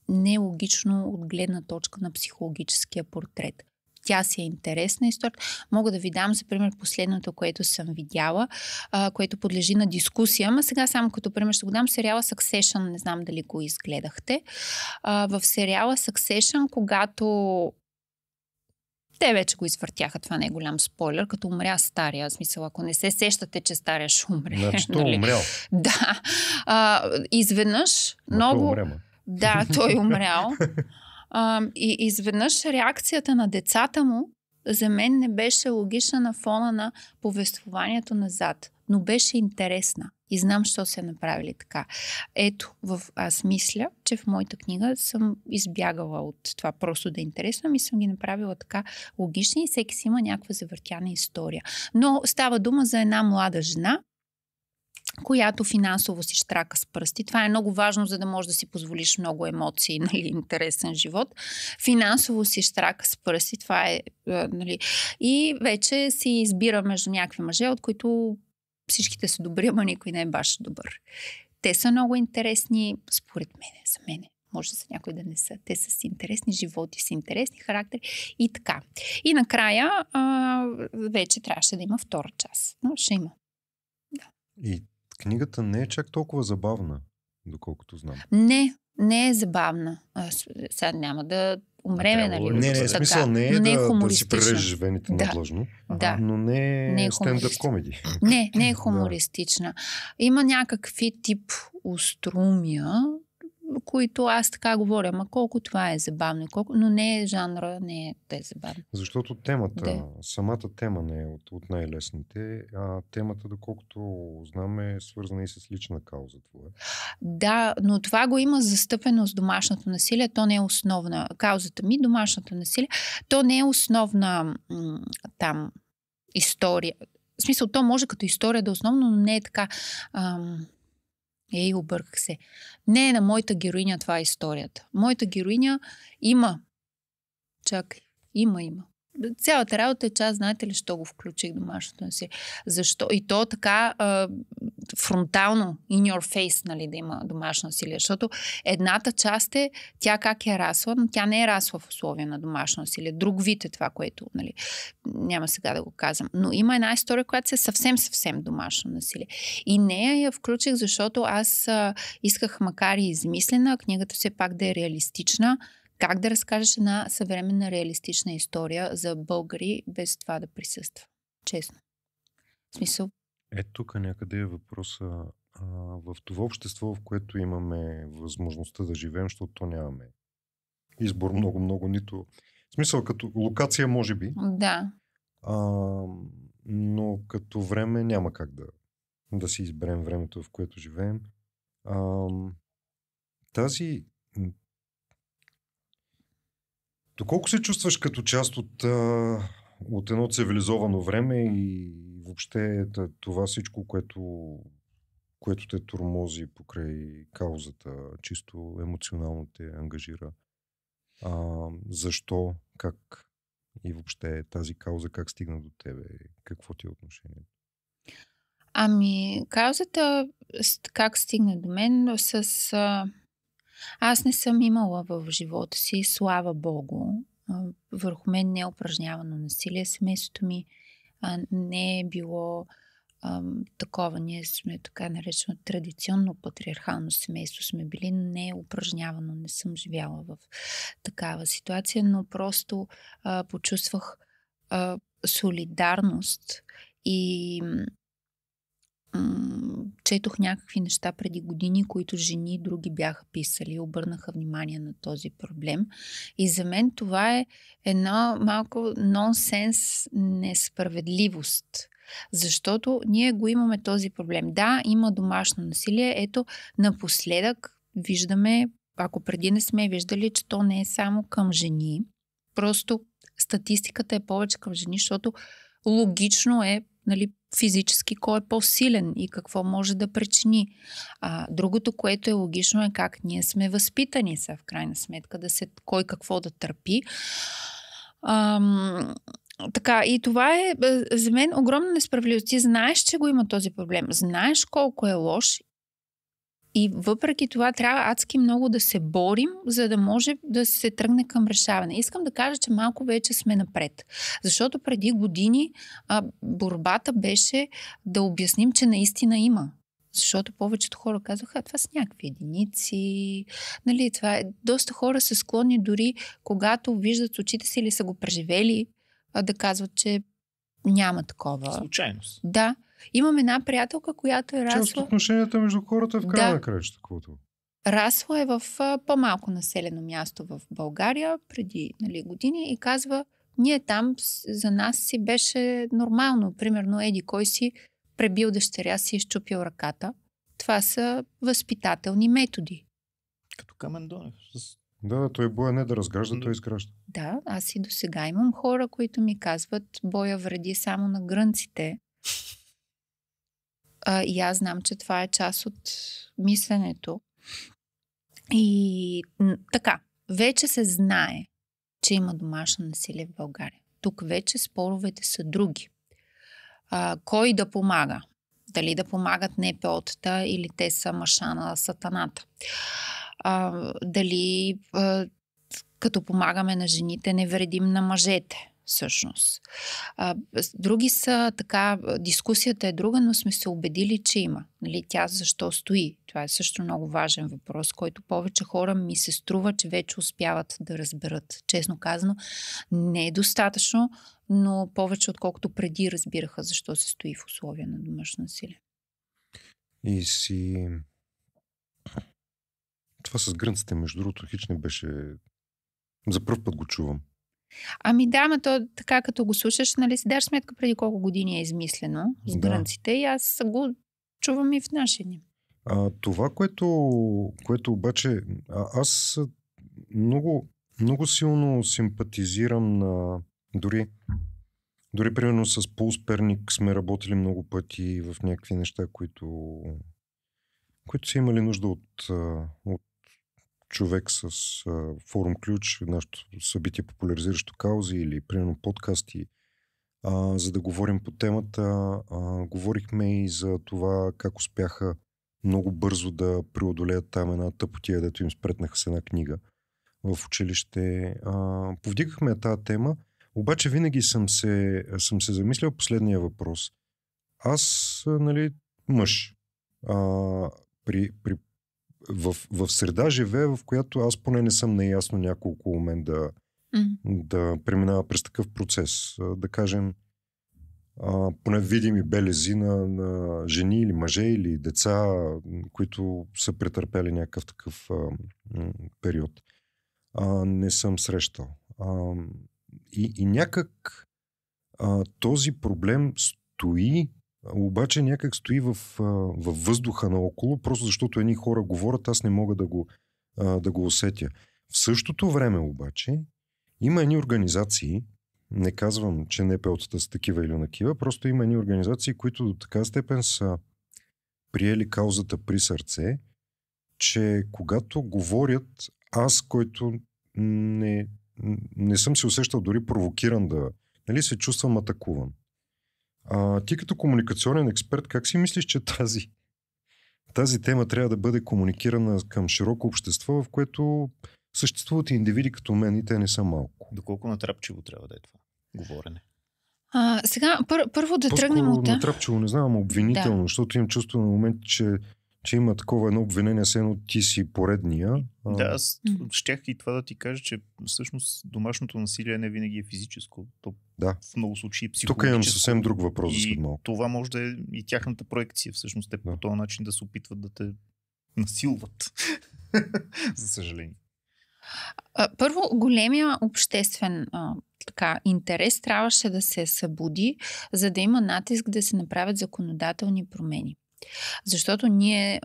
нелогично от гледна точка на психологическия портрет. Тя си е интересна история. Мога да ви дам, за пример, последното, което съм видяла, което подлежи на дискусия. Ама сега само като пример ще го дам сериала Succession. Не знам дали го изгледахте. В сериала Succession, когато те вече го извъртяха, това не е голям спойлер, като умря стария. Смисъл, ако не се сещате, че стария ще умре. Значи той умрял. Да. Изведнъж много... Да, той умрял. И изведнъж реакцията на децата му за мен не беше логична на фона на повествованието назад, но беше интересна. И знам, що са направили така. Ето, аз мисля, че в моята книга съм избягала от това просто да е интересно, и съм ги направила така логични и всеки си има някаква завъртяна история. Но става дума за една млада жена, която финансово си щрака с пръсти. Това е много важно, за да можеш да си позволиш много емоции, нали, интересен живот. Финансово си щрака с пръсти, това е, нали, и вече си избира между някакви мъже, от които всичките са добри, ама никой не е баш добър. Те са много интересни, според мене, за мене. Може да са някои да не са. Те са с интересни животи, с интересни характери и така. И накрая вече трябваше да има втора част. Но ще има. Да. И книгата не е чак толкова забавна, доколкото знам. Не е забавна. Сега няма да умреме, нали? Не, смисъл не е да си прережеш вените надлъжно, но не е стендъп комеди. Не е хумористична. Има някакви тип острумия, които аз така говоря, ама колко това е забавно, но не е жанра, не е да е забавно. Защото темата, самата тема не е от най-лесните, а темата, доколкото знам, е свързана и с лична кауза твоя. Да, но това го има застъпено с домашното насилие, то не е основна каузата ми, домашното насилие, то не е основна там история. В смисъл, то може като история да е основно, но не е така... обърках се. Не е на моята героиня това е историята. Моята героиня има. Чакай, има. Цялата работа е част, знаете ли, що го включих домашното насилие? Защо? И то така фронтално, in your face, нали, да има домашно насилие. Защото едната част е тя как е расла, но тя не е расла в условия на домашно насилие. Друг вид е това, което, нали, няма сега да го казвам. Но има една история, която е съвсем домашно насилие. И нея я включих, защото аз исках, макар и измислена, книгата все пак да е реалистична, как да разкажеш една съвременна реалистична история за българи без това да присъства. Честно. В смисъл. Ето тук някъде е въпроса. В това общество, в което имаме възможността да живеем, защото то нямаме избор много, нито... В смисъл, като локация може би. Да. Но като време няма как да си изберем времето, в което живеем. Доколко се чувстваш като част от едно цивилизовано време и въобще това всичко, което те тормози покрай каузата, чисто емоционално те ангажира? Защо? Как? И въобще тази кауза как стигна до тебе? Какво ти е отношението? Каузата как стигна до мен аз не съм имала в живота си, слава Богу, върху мен не е упражнявано насилие. Семейството ми не е било такова. Ние сме така наречено традиционно патриархално семейство сме били, но не е упражнявано. Не съм живяла в такава ситуация, но просто почувствах солидарност и четох някакви неща преди години, които жени други бяха писали, обърнаха внимание на този проблем. И за мен това е една малко нонсенс несправедливост. Защото ние го имаме този проблем. Да, има домашно насилие. Ето, напоследък виждаме, ако преди не сме виждали, че то не е само към жени. Просто статистиката е повече към жени, защото логично е, нали, физически кой е по-силен и какво може да причини. Другото, което е логично, е как ние сме възпитани са в крайна сметка, кой какво да търпи. Така, и това е за мен огромна несправедливост. Ти знаеш, че го има този проблем. Знаеш колко е лош и въпреки това трябва адски много да се борим, за да може да се тръгне към решаване. Искам да кажа, че малко вече сме напред. Защото преди години борбата беше да обясним, че наистина има. Защото повечето хора казваха, това са някакви единици. Нали, това е. Доста хора са склонни дори, когато виждат с очите си или са го преживели, да казват, че няма такова. Случайност. Да. Имам една приятелка, която е расла... Част от отношенията между хората в края на краищата. Расла е в по-малко населено място в България преди години и казва, ние там за нас си беше нормално. Примерно, еди кой си пребил дъщеря си и счупил ръката. Това са възпитателни методи. Като Камен Донев. Да, той боя не да разгражда, той изгражда. Да, аз и до сега имам хора, които ми казват, боя вреди само на грънците. И аз знам, че това е част от мисленето. И така, вече се знае, че има домашно насилие в България. Тук вече споровете са други. Кой да помага? Дали да помагат НПО-тата или те са маша на сатаната? Дали като помагаме на жените не вредим на мъжете? Всъщност. Други са така, дискусията е друга, но сме се убедили, че има. Нали, тя защо стои? Това е също много важен въпрос, който повече хора ми се струва, че вече успяват да разберат. Честно казано, не е достатъчно, но повече отколкото преди разбираха защо се стои в условия на домашно насилие. И си... Това с грънците, между другото, хич не беше... За пръв път го чувам. Ами да, но то така като го слушаш, нали си даш сметка преди колко години е измислено с грънците и аз го чувам и в нашия дни. Това, което обаче аз много, много силно симпатизирам на дори примерно с Пулс Перник сме работили много пъти в някакви неща, които са имали нужда от човек с форум ключ, нашето събитие популяризиращо каузи или примерно подкасти, за да говорим по темата. Говорихме и за това как успяха много бързо да преодолеят там една тъпотия, дето им спретнаха с една книга в училище. Повдигахме тази тема, обаче винаги съм се замислял последния въпрос. Аз, нали, мъж, в среда живея, в която аз поне не съм наясно няколко момент да преминава през такъв процес. Да кажем, поне видими белези на жени или мъже или деца, които са претърпели някакъв такъв период. Не съм срещал. И някак този проблем стои, обаче някак стои във въздуха наоколо, просто защото едни хора говорят, аз не мога да го усетя. В същото време обаче има едни организации, не казвам, че НПО-тата са такива или накива, просто има едни организации, които до така степен са приели каузата при сърце, че когато говорят, аз, който не съм се усещал дори провокиран нали, се чувствам атакуван. Ти като комуникационен експерт, как си мислиш, че тази тема трябва да бъде комуникирана към широко общество, в което съществуват и индивиди като мен и те не са малко? Доколко натрапчиво трябва да е това говорене? Сега, първо да тръгнем от... Натрапчиво, не знам, обвинително, защото имам чувство на момент, че има такова едно обвинение, все едно ти си поредния. Да, аз щях и това да ти кажа, че всъщност домашното насилие не винаги е физическо. То в много случаи е психологическо. Тук имам съвсем друг въпрос за след малко. Това може да е и тяхната проекция. Всъщност те по този начин да се опитват да те насилват. За съжаление. Първо, големия обществен интерес трябваше да се събуди, за да има натиск да се направят законодателни промени. Защото ние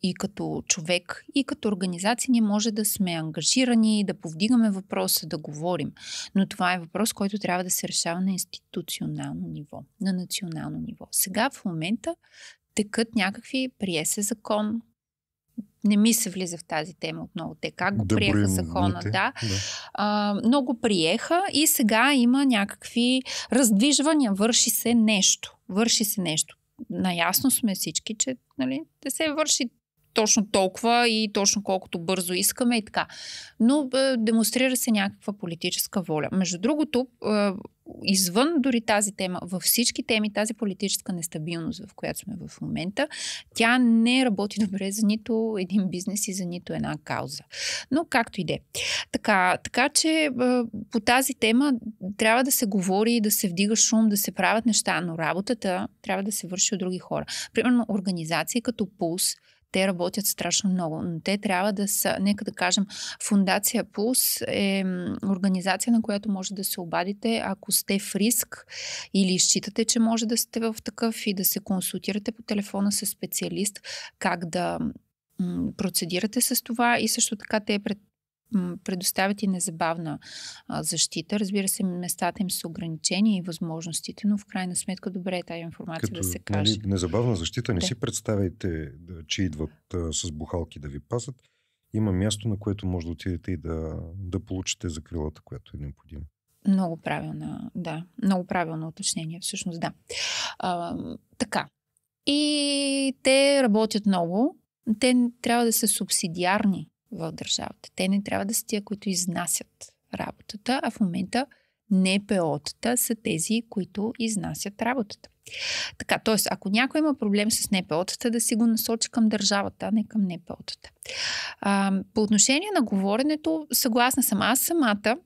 и като човек, и като организация ние може да сме ангажирани, да повдигаме въпроса, да говорим. Но това е въпрос, който трябва да се решава на институционално ниво, на национално ниво. Сега в момента текат някакви, прие се закон. Не ми се влиза в тази тема отново. Те как го приеха закона, да. Много приеха и сега има някакви раздвижвания. Върши се нещо. Наясно сме всички, че нали, да се върши точно толкова и точно колкото бързо искаме и така. Но демонстрира се някаква политическа воля. Между другото, извън дори тази тема, във всички теми, тази политическа нестабилност, в която сме в момента, тя не работи добре за нито един бизнес и за нито една кауза. Но както и де. Така че по тази тема трябва да се говори, да се вдига шум, да се правят неща, но работата трябва да се върши от други хора. Примерно организации като Пулс, те работят страшно много, но те трябва да са, нека да кажем, Фондация Пулс е организация, на която може да се обадите, ако сте в риск или считате, че може да сте в такъв и да се консултирате по телефона с специалист, как да процедирате с това и също така те предоставят и незабавна защита. Разбира се, местата им са ограничени и възможностите, но в крайна сметка добре е тази информация да се каже. Нали, незабавна защита, не си представяйте, че идват с бухалки да ви пасат. Има място, на което може да отидете и да получите закрилата, която е необходима. Много правилно уточнение, всъщност, да. Така. И те работят много. Те трябва да са субсидиарни в държавата. Те не трябва да са тия, които изнасят работата, а в момента НПО-тата са тези, които изнасят работата. Така, т.е. ако някой има проблем с НПО-тата, да си го насочи към държавата, а не към НПО-тата. По отношение на говоренето, съгласна съм. Аз самата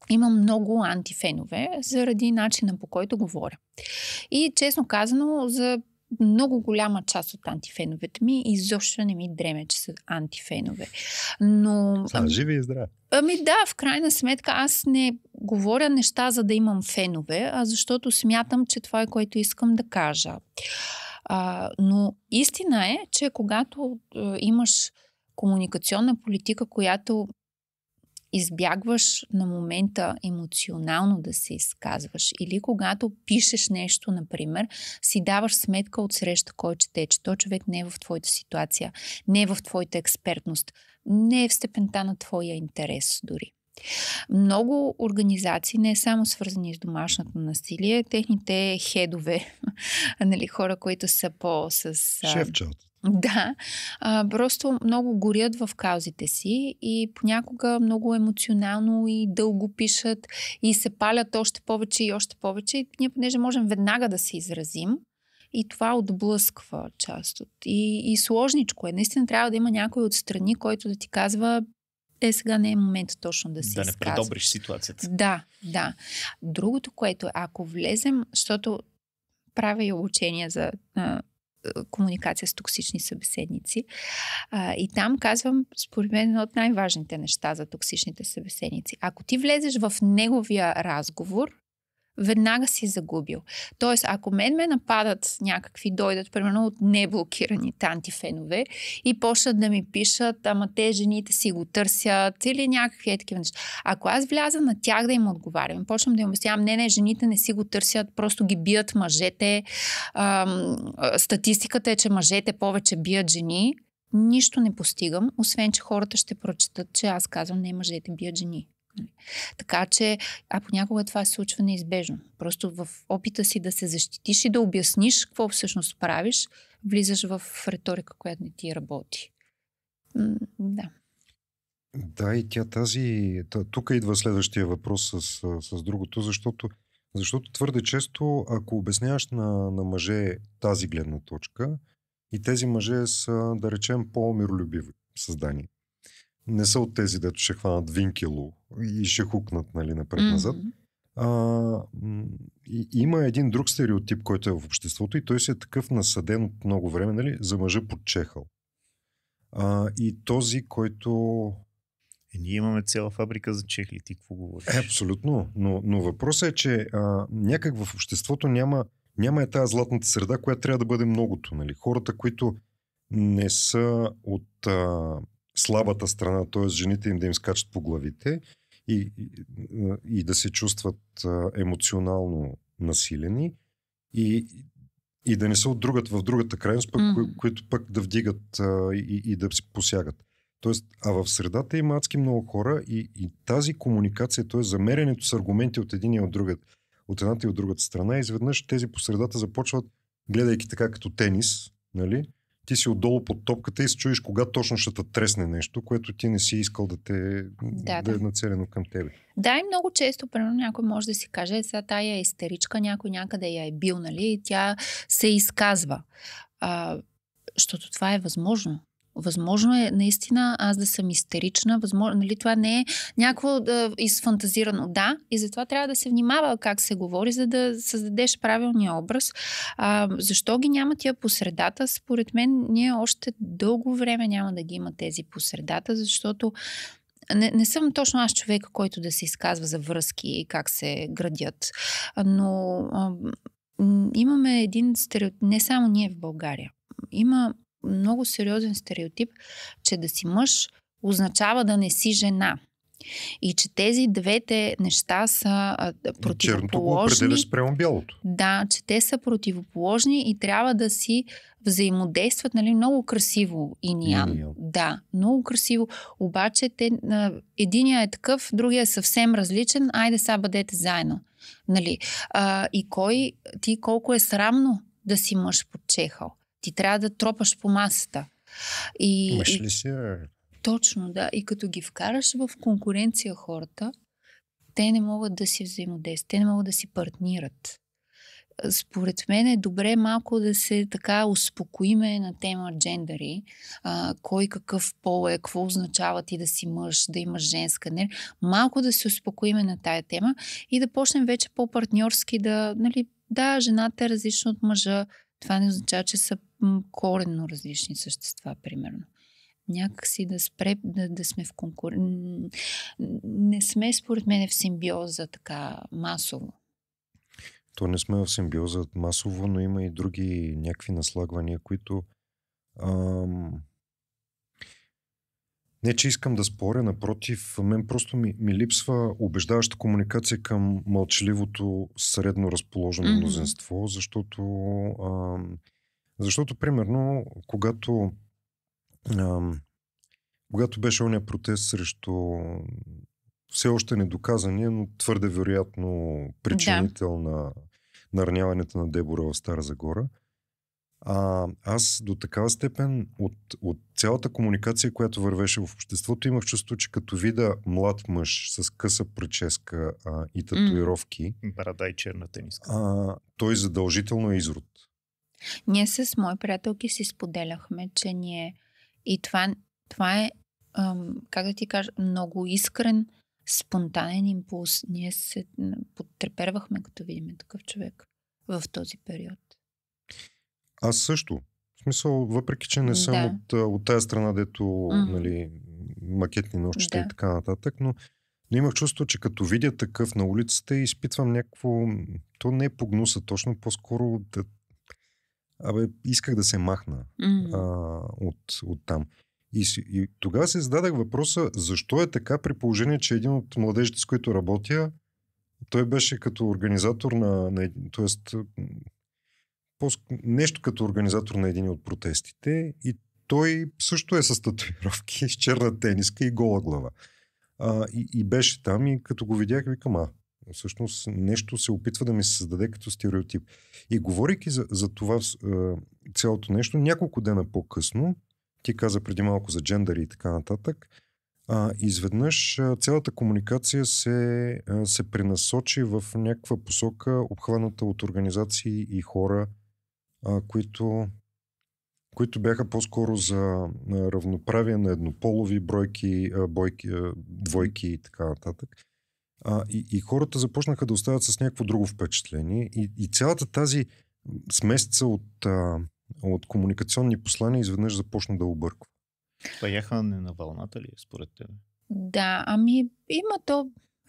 имам много антифенове заради начина, по който говоря. И честно казано, за много голяма част от антифеновете ми изобщо не ми дреме, че са антифенове. Но... живи и здрави. Да, в крайна сметка аз не говоря неща, за да имам фенове, а защото смятам, че това е което искам да кажа. Но истина е, че когато имаш комуникационна политика, която избягваш на момента емоционално да се изказваш или когато пишеш нещо, например, си даваш сметка от среща кой чете, че той човек не е в твоята ситуация, не е в твоята експертност, не е в степента на твоя интерес дори. Много организации, не само свързани с домашното насилие, техните хедове, нали, хора, които са шефчата. Да, просто много горят в каузите си и понякога много емоционално и дълго пишат и се палят още повече и още повече. И ние, понеже можем веднага да се изразим, и това отблъсква част от... И сложничко е. Наистина трябва да има някой отстрани, който да ти казва сега не е момента точно да се изказваш. Да не предобриш ситуацията. Да. Другото, което ако влезем, защото правя и обучение за... комуникация с токсични събеседници. И там казвам, според мен, едно от най-важните неща за токсичните събеседници. Ако ти влезеш в неговия разговор, веднага си загубил. Тоест, ако ме нападат някакви, дойдат, примерно, от неблокираните антифенове и почнат да ми пишат, ама те жените си го търсят или някакви такива неща. Ако аз вляза на тях да им отговарям, почвам да им обяснявам, не, жените не си го търсят, просто ги бият мъжете. Статистиката е, че мъжете повече бият жени. Нищо не постигам, освен, че хората ще прочетат, че аз казвам, не, мъжете бият жени. Така че, понякога това се случва неизбежно. Просто в опита си да се защитиш и да обясниш какво всъщност правиш, влизаш в риторика, която не ти работи. Да. Да, и тук идва следващия въпрос с другото, защото твърде често, ако обясняваш на мъже тази гледна точка, и тези мъже са, да речем, по-миролюбиви създания. Не са от тези, дето ще хванат винкило и ще хукнат, нали, напред-назад. Има един друг стереотип, който е в обществото и той си е такъв насъден от много време, нали, за мъжа под чехъл. И този, който... Ние имаме цяла фабрика за чехли, ти какво говориш? Абсолютно, но въпросът е, че някак в обществото няма тази златната среда, която трябва да бъде многото. Нали. Хората, които не са от... слабата страна, т.е. жените им да им скачат по главите и да се чувстват емоционално насилени и да не са в другата крайност, които пък да вдигат и да си посягат. Тоест, в средата има адски много хора и тази комуникация, т.е. замерянето с аргументи от един и от другата, от едната и от другата страна, изведнъж тези по средата започват, гледайки така като тенис, нали? Ти си отдолу под топката и се чуеш кога точно ще те тресне нещо, което ти не си искал да е нацелено към тебе. Да, и много често, примерно, някой може да си каже, сега тая е истеричка, някой някъде я е бил, нали, и тя се изказва. Защото това е възможно. Възможно е наистина аз да съм истерична, възможно, нали, това не е някакво изфантазирано. Да, и затова трябва да се внимава как се говори, за да създадеш правилния образ. Защо ги няма тия по средата? Според мен ние още дълго време няма да ги има тези по средата, защото не съм точно аз човека, който да се изказва за връзки и как се градят, но имаме един стереотип, не само ние в България. Има много сериозен стереотип, че да си мъж означава да не си жена. И че тези двете неща са противоположни. Черното го определя спрямо бялото. Да, че те са противоположни и трябва да си взаимодействат, нали, много красиво инь-ян. Да, много красиво. Обаче единия е такъв, другия е съвсем различен. Айде сега бъдете заедно. Нали? И ти колко е срамно да си мъж под чехъл. Ти трябва да тропаш по масата. Мъж ли си? Точно, да. И като ги вкараш в конкуренция хората, те не могат да си взаимодействат, те не могат да си партнират. Според мен е добре малко да се така успокоиме на тема джендъри, кой какъв пол е, какво означава ти да си мъж, да имаш женска енергия. Малко да се успокоиме на тая тема и да почнем вече по-партньорски да, жената е различна от мъжа. Това не означава, че са коренно различни същества, примерно. Някак си да сме в конкуренция. Не сме, според мен, в симбиоза така масово. То не сме в симбиоза масово, но има и други някакви наслагвания, които не, че искам да споря, напротив, мен просто ми липсва убеждаваща комуникация към мълчаливото средно разположено мнозинство, защото примерно, когато беше ония протест срещу все още недоказания, но твърде вероятно причинител на нараняването на Дебора в Стара Загора, аз до такава степен от цялата комуникация, която вървеше в обществото, имах чувство, че като видя млад мъж с къса прическа и татуировки, брада и черна тениска, той задължително е изрод. Ние с мои приятелки си споделяхме, че и това е, как да ти кажа, много искрен, спонтанен импулс. Ние се подтрепервахме, като видим такъв човек в този период. Аз също. В смисъл, въпреки че не съм от тая страна, дето нали, макетни нощчета и така нататък, но имах чувство, че като видя такъв на улицата и изпитвам някакво... То не е погнуса точно, по-скоро исках да се махна от там. И тогава се зададах въпроса, защо е така, при положение, че един от младежите, с които работя, той беше като организатор т.е. нещо като организатор на един от протестите и той също е с татуировки, с черна тениска и гола глава. И беше там и като го видях, викам, всъщност нещо се опитва да ми се създаде като стереотип. И говорейки за това цялото нещо, няколко дена по-късно, ти каза преди малко за джендъри и така нататък, изведнъж цялата комуникация се пренасочи в някаква посока, обхваната от организации и хора, които бяха по-скоро за равноправие на еднополови двойки и така нататък. И хората започнаха да остават с някакво друго впечатление и цялата тази смесица от комуникационни послания изведнъж започна да обърква. Това яхване на вълната ли според теб? Да,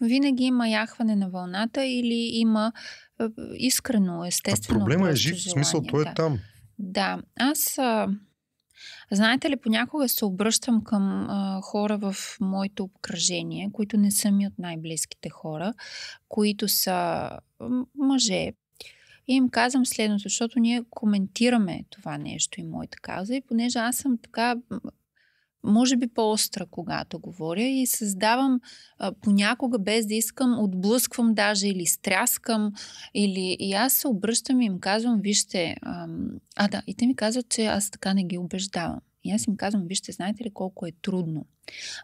винаги има яхване на вълната или има искрено, естествено. Проблема е жив, в смисъл, той е там. Да, аз знаете ли, понякога се обръщам към хора в моето обкръжение, които не са ми от най-близките хора, които са мъже. И им казвам следното, защото ние коментираме това нещо и моята каза, и понеже аз съм така, може би по-остра, когато говоря и създавам понякога, без да искам, отблъсквам даже или стряскам, и аз се обръщам и им казвам, вижте, и те ми казват, че аз така не ги убеждавам. И аз им казвам, вижте, знаете ли колко е трудно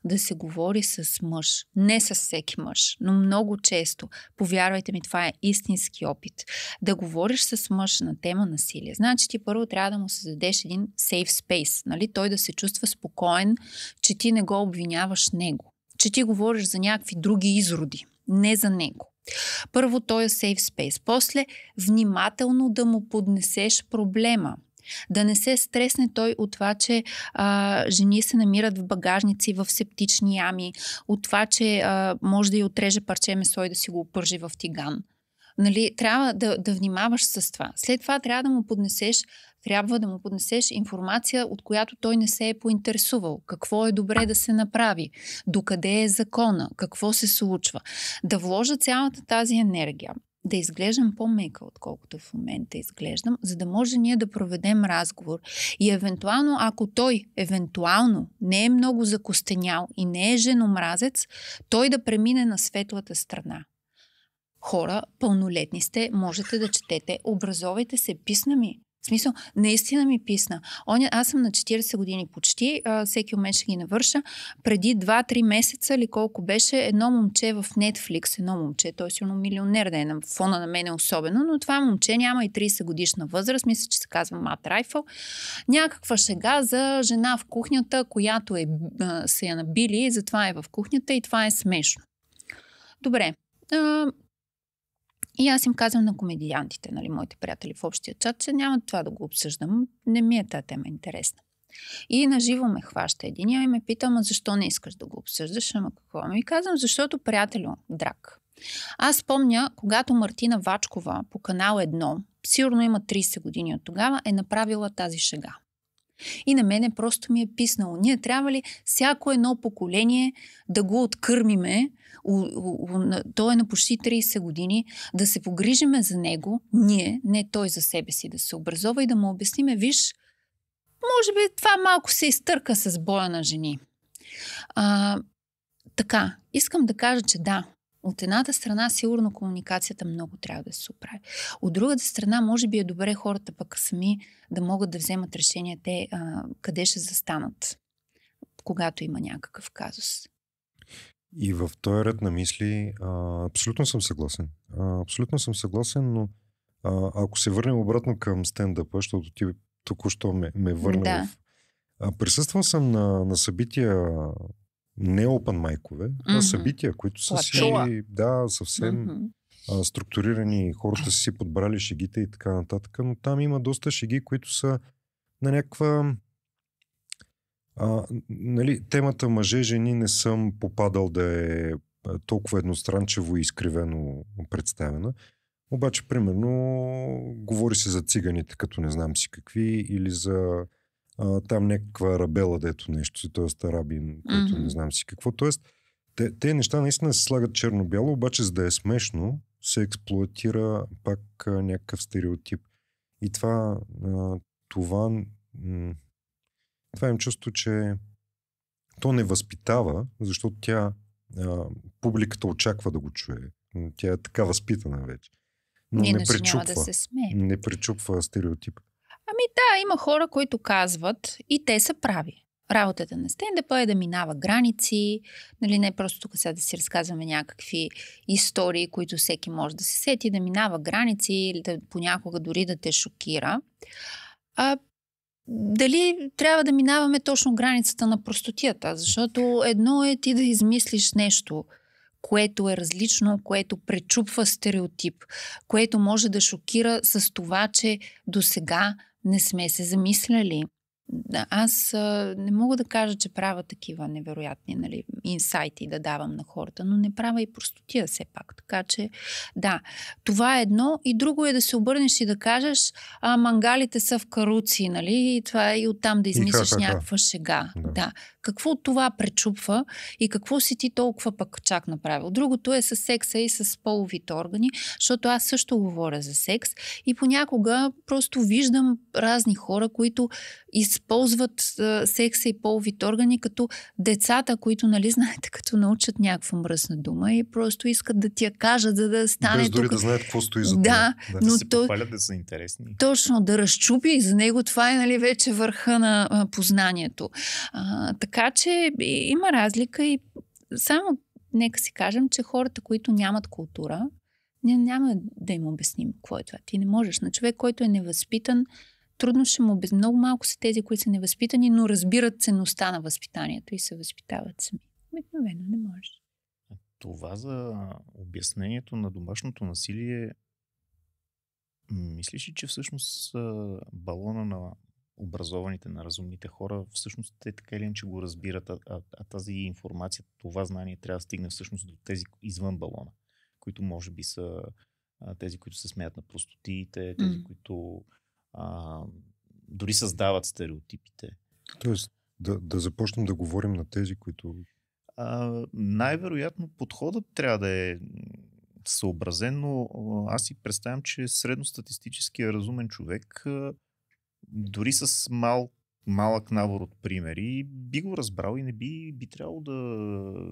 да се говори с мъж. Не с всеки мъж, но много често. Повярвайте ми, това е истински опит. Да говориш с мъж на тема насилие. Значи ти първо трябва да му създадеш един safe space, нали? Той да се чувства спокоен, че ти не го обвиняваш него. Че ти говориш за някакви други изроди, не за него. Първо той е safe space. После внимателно да му поднесеш проблема. Да не се стресне той от това, че жени се намират в багажници, в септични ями, от това, че може да й отреже парче месо и да си го опържи в тиган. Нали, трябва да внимаваш с това. След това трябва да му поднесеш информация, от която той не се е поинтересувал. Какво е добре да се направи, докъде е закона, какво се случва. Да вложа цялата тази енергия, да изглеждам по-мека, отколкото в момента изглеждам, за да може ние да проведем разговор. И евентуално, ако той не е много закостенял и не е женомразец, той да премине на светлата страна. Хора, пълнолетни сте, можете да четете, образовайте се, писна ми. В смисъл, наистина ми писна. Аз съм на 40 години почти, всеки момент ще ги навърша. Преди 2-3 месеца или колко беше, едно момче в Netflix, той е силно милионер, да е на фона на мене особено, но това момче няма и 30 годишна възраст, мисля, че се казва Мат Райфъл. Някаква шега за жена в кухнята, която се я набили, затова е в кухнята и това е смешно. Добре. И аз им казвам на комедиантите, нали, моите приятели в общия чат, че няма това да го обсъждам. Не ми е тази тема интересна. И наживо ме хваща единия и ме пита, защо не искаш да го обсъждаш? Ама какво? Ми казвам, защото, приятелю, драг. Аз помня, когато Мартина Вачкова по канал 1, сигурно има 30 години от тогава, е направила тази шега. И на мене просто ми е писнало. Ние трябва ли всяко едно поколение да го откърмиме, той е на почти 30 години, да се погрижиме за него, ние, не той за себе си, да се образова и да му обясниме, виж, може би това малко се изтърка с боя на жени. Така, искам да кажа, че да, от едната страна сигурно комуникацията много трябва да се оправи. От другата страна може би е добре хората пък сами да могат да вземат решение те къде ще застанат, когато има някакъв казус. И в този ред на мисли абсолютно съм съгласен. Абсолютно съм съгласен, но ако се върнем обратно към стендъпа, защото ти току-що ме върна присъствал съм на събития, не open майкове, а събития, които са съвсем структурирани, хората си подбрали шегите и така нататък, но там има доста шеги, които са на някаква нали, темата мъже-жени не съм попадал да е толкова едностранчево и изкривено представена. Обаче, примерно, говори се за циганите, като не знам си какви, или за там някаква рабела, дето нещо, т.е. арабин, който не знам си какво. Тоест, те неща наистина се слагат черно-бяло, обаче за да е смешно, се експлоатира пак някакъв стереотип. И това им чувство, че то не възпитава, защото публиката очаква да го чуе. Тя е така възпитана вече. Но не пречупва стереотип. Има хора, които казват и те са прави. Работата на стендъпа е да минава граници, нали, не просто тук сега да си разказваме някакви истории, които всеки може да се сети, да минава граници или понякога дори да те шокира. Дали трябва да минаваме точно границата на простотията? Защото едно е ти да измислиш нещо, което е различно, което пречупва стереотип, което може да шокира с това, че досега не сме се замисляли. Аз не мога да кажа, че правя такива невероятни, нали, инсайти да давам на хората, но не правя и простотия все пак. Така че, да, това е едно. И друго е да се обърнеш и да кажеш, мангалите са в каруци, нали, и това е и оттам да измислиш някаква шега. Да. Какво от това пречупва и какво си ти толкова пък чак направил? Другото е с секса и с половите органи, защото аз също говоря за секс и понякога просто виждам разни хора, които използват секса и половите органи като децата, които, нали, знаете, като научат някаква мръсна дума и просто искат да ти я кажат, за да стане без дори да знаят какво стои за това. Да се похвалят да са интересни. Точно, да разчупи за него. Това е, нали, вече върха на познанието. Така че има разлика и само нека си кажем, че хората, които нямат култура, няма да им обясним какво е това. Ти не можеш. На човек, който е невъзпитан, трудно ще му обясни. Много малко са тези, които са невъзпитани, но разбират ценността на възпитанието и се възпитават сами. Обикновено не можеш. Това за обяснението на домашното насилие, мислиш ли, че всъщност балона на образованите, на разумните хора, всъщност те така или иначе го разбират, а тази информация, това знание трябва да стигне всъщност до тези извън балона, които може би са тези, които се смеят на простотиите, тези, които дори създават стереотипите. Тоест, да започнем да говорим на тези, които... Най-вероятно подходът трябва да е съобразен, но аз си представям, че средностатистическия разумен човек дори с малък набор от примери би го разбрал и не би трябвало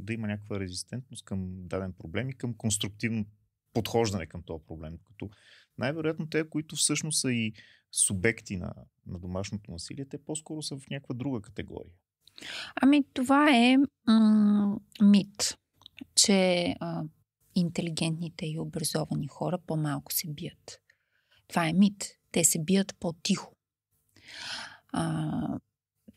да има някаква резистентност към даден проблем и към конструктивно подхождане към този проблем. Като най-вероятно те, които всъщност са и субекти на домашното насилие, те по-скоро са в някаква друга категория. Ами това е мит, че интелигентните и образовани хора по-малко се бият. Това е мит. Те се бият по-тихо.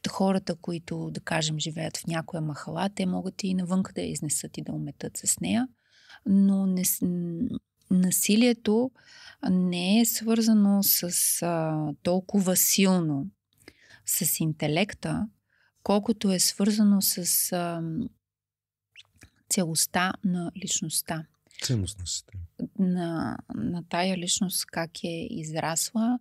Хората, които, да кажем, живеят в някоя махала, те могат и навънка да я изнесат и да уметат с нея, но насилието не е свързано с толкова силно с интелекта, колкото е свързано с целостта на личността. Ценностна система. На тая личност как е израсла,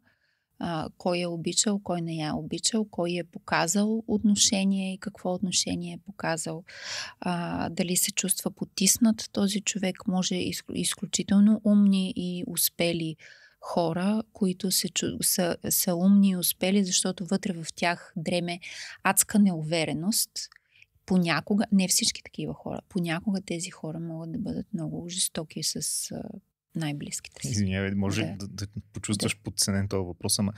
кой е обичал, кой не я е обичал, кой е показал отношение и какво отношение е показал. Дали се чувства потиснат този човек. Може изключително умни и успели хора, които са умни и успели, защото вътре в тях дреме адска неувереност. Понякога, не всички такива хора, понякога тези хора могат да бъдат много жестоки с най-близките си. Извинявай, може да почувстваш подценен този въпрос, ама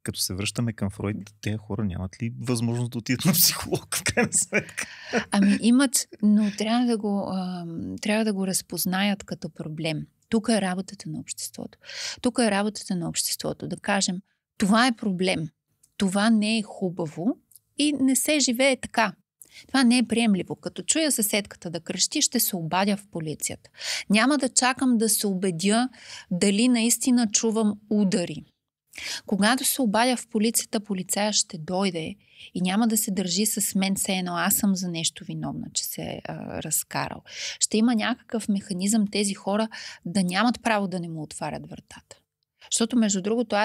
като се връщаме към Фройд, тези хора нямат ли възможност да отидат на психолог в крайна сметка? Ами имат, но трябва да го разпознаят като проблем. Тук е работата на обществото. Тук е работата на обществото. Да кажем, това е проблем. Това не е хубаво и не се живее така. Това не е приемливо. Като чуя съседката да крещи, ще се обадя в полицията. Няма да чакам да се убедя дали наистина чувам удари. Когато се обадя в полицията, полицая ще дойде и няма да се държи с мен все едно аз съм за нещо виновна, че се е разкарал. Ще има някакъв механизъм тези хора да нямат право да не му отварят вратата. Защото, между другото,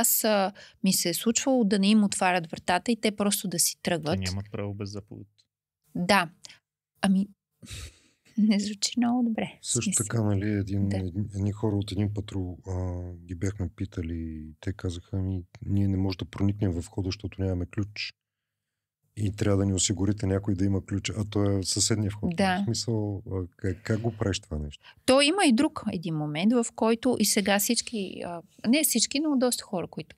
ми се е случвало да не им отварят вратата и те просто да си тръгват. Те нямат право без заповед. Да. Ами, не звучи много добре. Също така, нали, едни хора от един патрул ги бяхме питали и те казаха, ние не можем да проникнем в входа, защото нямаме ключ. И трябва да ни осигурите някой да има ключ, а то е съседния вход. Да. В смисъл, как го правиш това нещо? То има и друг един момент, в който и сега всички, не всички, но доста хора, които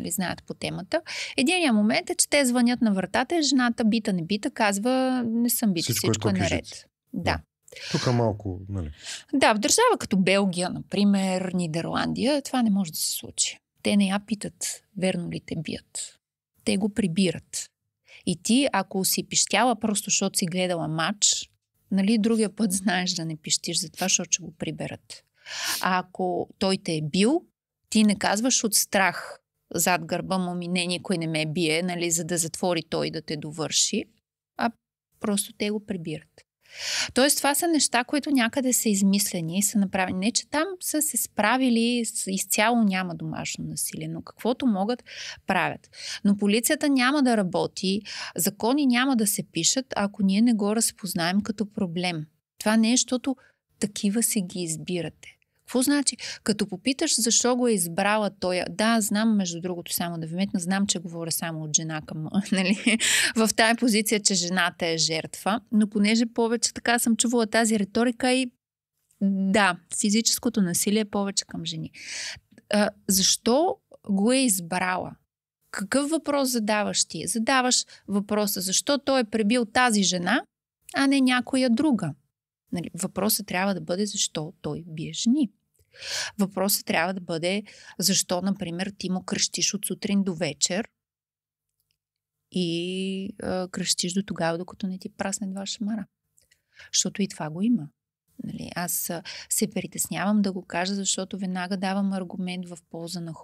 знаят по темата. Единият момент е, че те звънят на вратата, жената бита не бита, казва не съм бита, всичко е наред. Да. Тук малко, нали? Да, в държава като Белгия, например, Нидерландия, това не може да се случи. Те не я питат, верно ли те бият. Те го прибират. И ти, ако си пищяла просто, защото си гледала матч, нали, другия път знаеш да не пищиш за това, защото ще го приберат. А ако той те е бил, ти не казваш от страх зад гърба му никой не ме бие, нали, за да затвори той да те довърши, а просто те го прибират. Тоест, това са неща, които някъде са измислени и са направени. Не, че там са се справили, изцяло няма домашно насилие, но каквото могат, правят. Но полицията няма да работи, закони няма да се пишат, ако ние не го разпознаем като проблем. Това не е, защото такива си ги избирате. Какво значи? Като попиташ защо го е избрала той, да, знам, между другото, само да ви метна, знам, че говоря само от жена към, нали, в тая позиция, че жената е жертва, но понеже повече така съм чувала тази риторика и да, физическото насилие е повече към жени. Защо го е избрала? Какъв въпрос задаваш ти? Задаваш въпроса, защо той е пребил тази жена, а не някоя друга? Нали, въпросът трябва да бъде защо той бие жени. Въпросът трябва да бъде защо, например, ти му крещиш от сутрин до вечер и крещиш до тогава, докато не ти прасне два шамара. Защото и това го има. Нали, аз се притеснявам да го кажа, защото веднага давам аргумент в полза на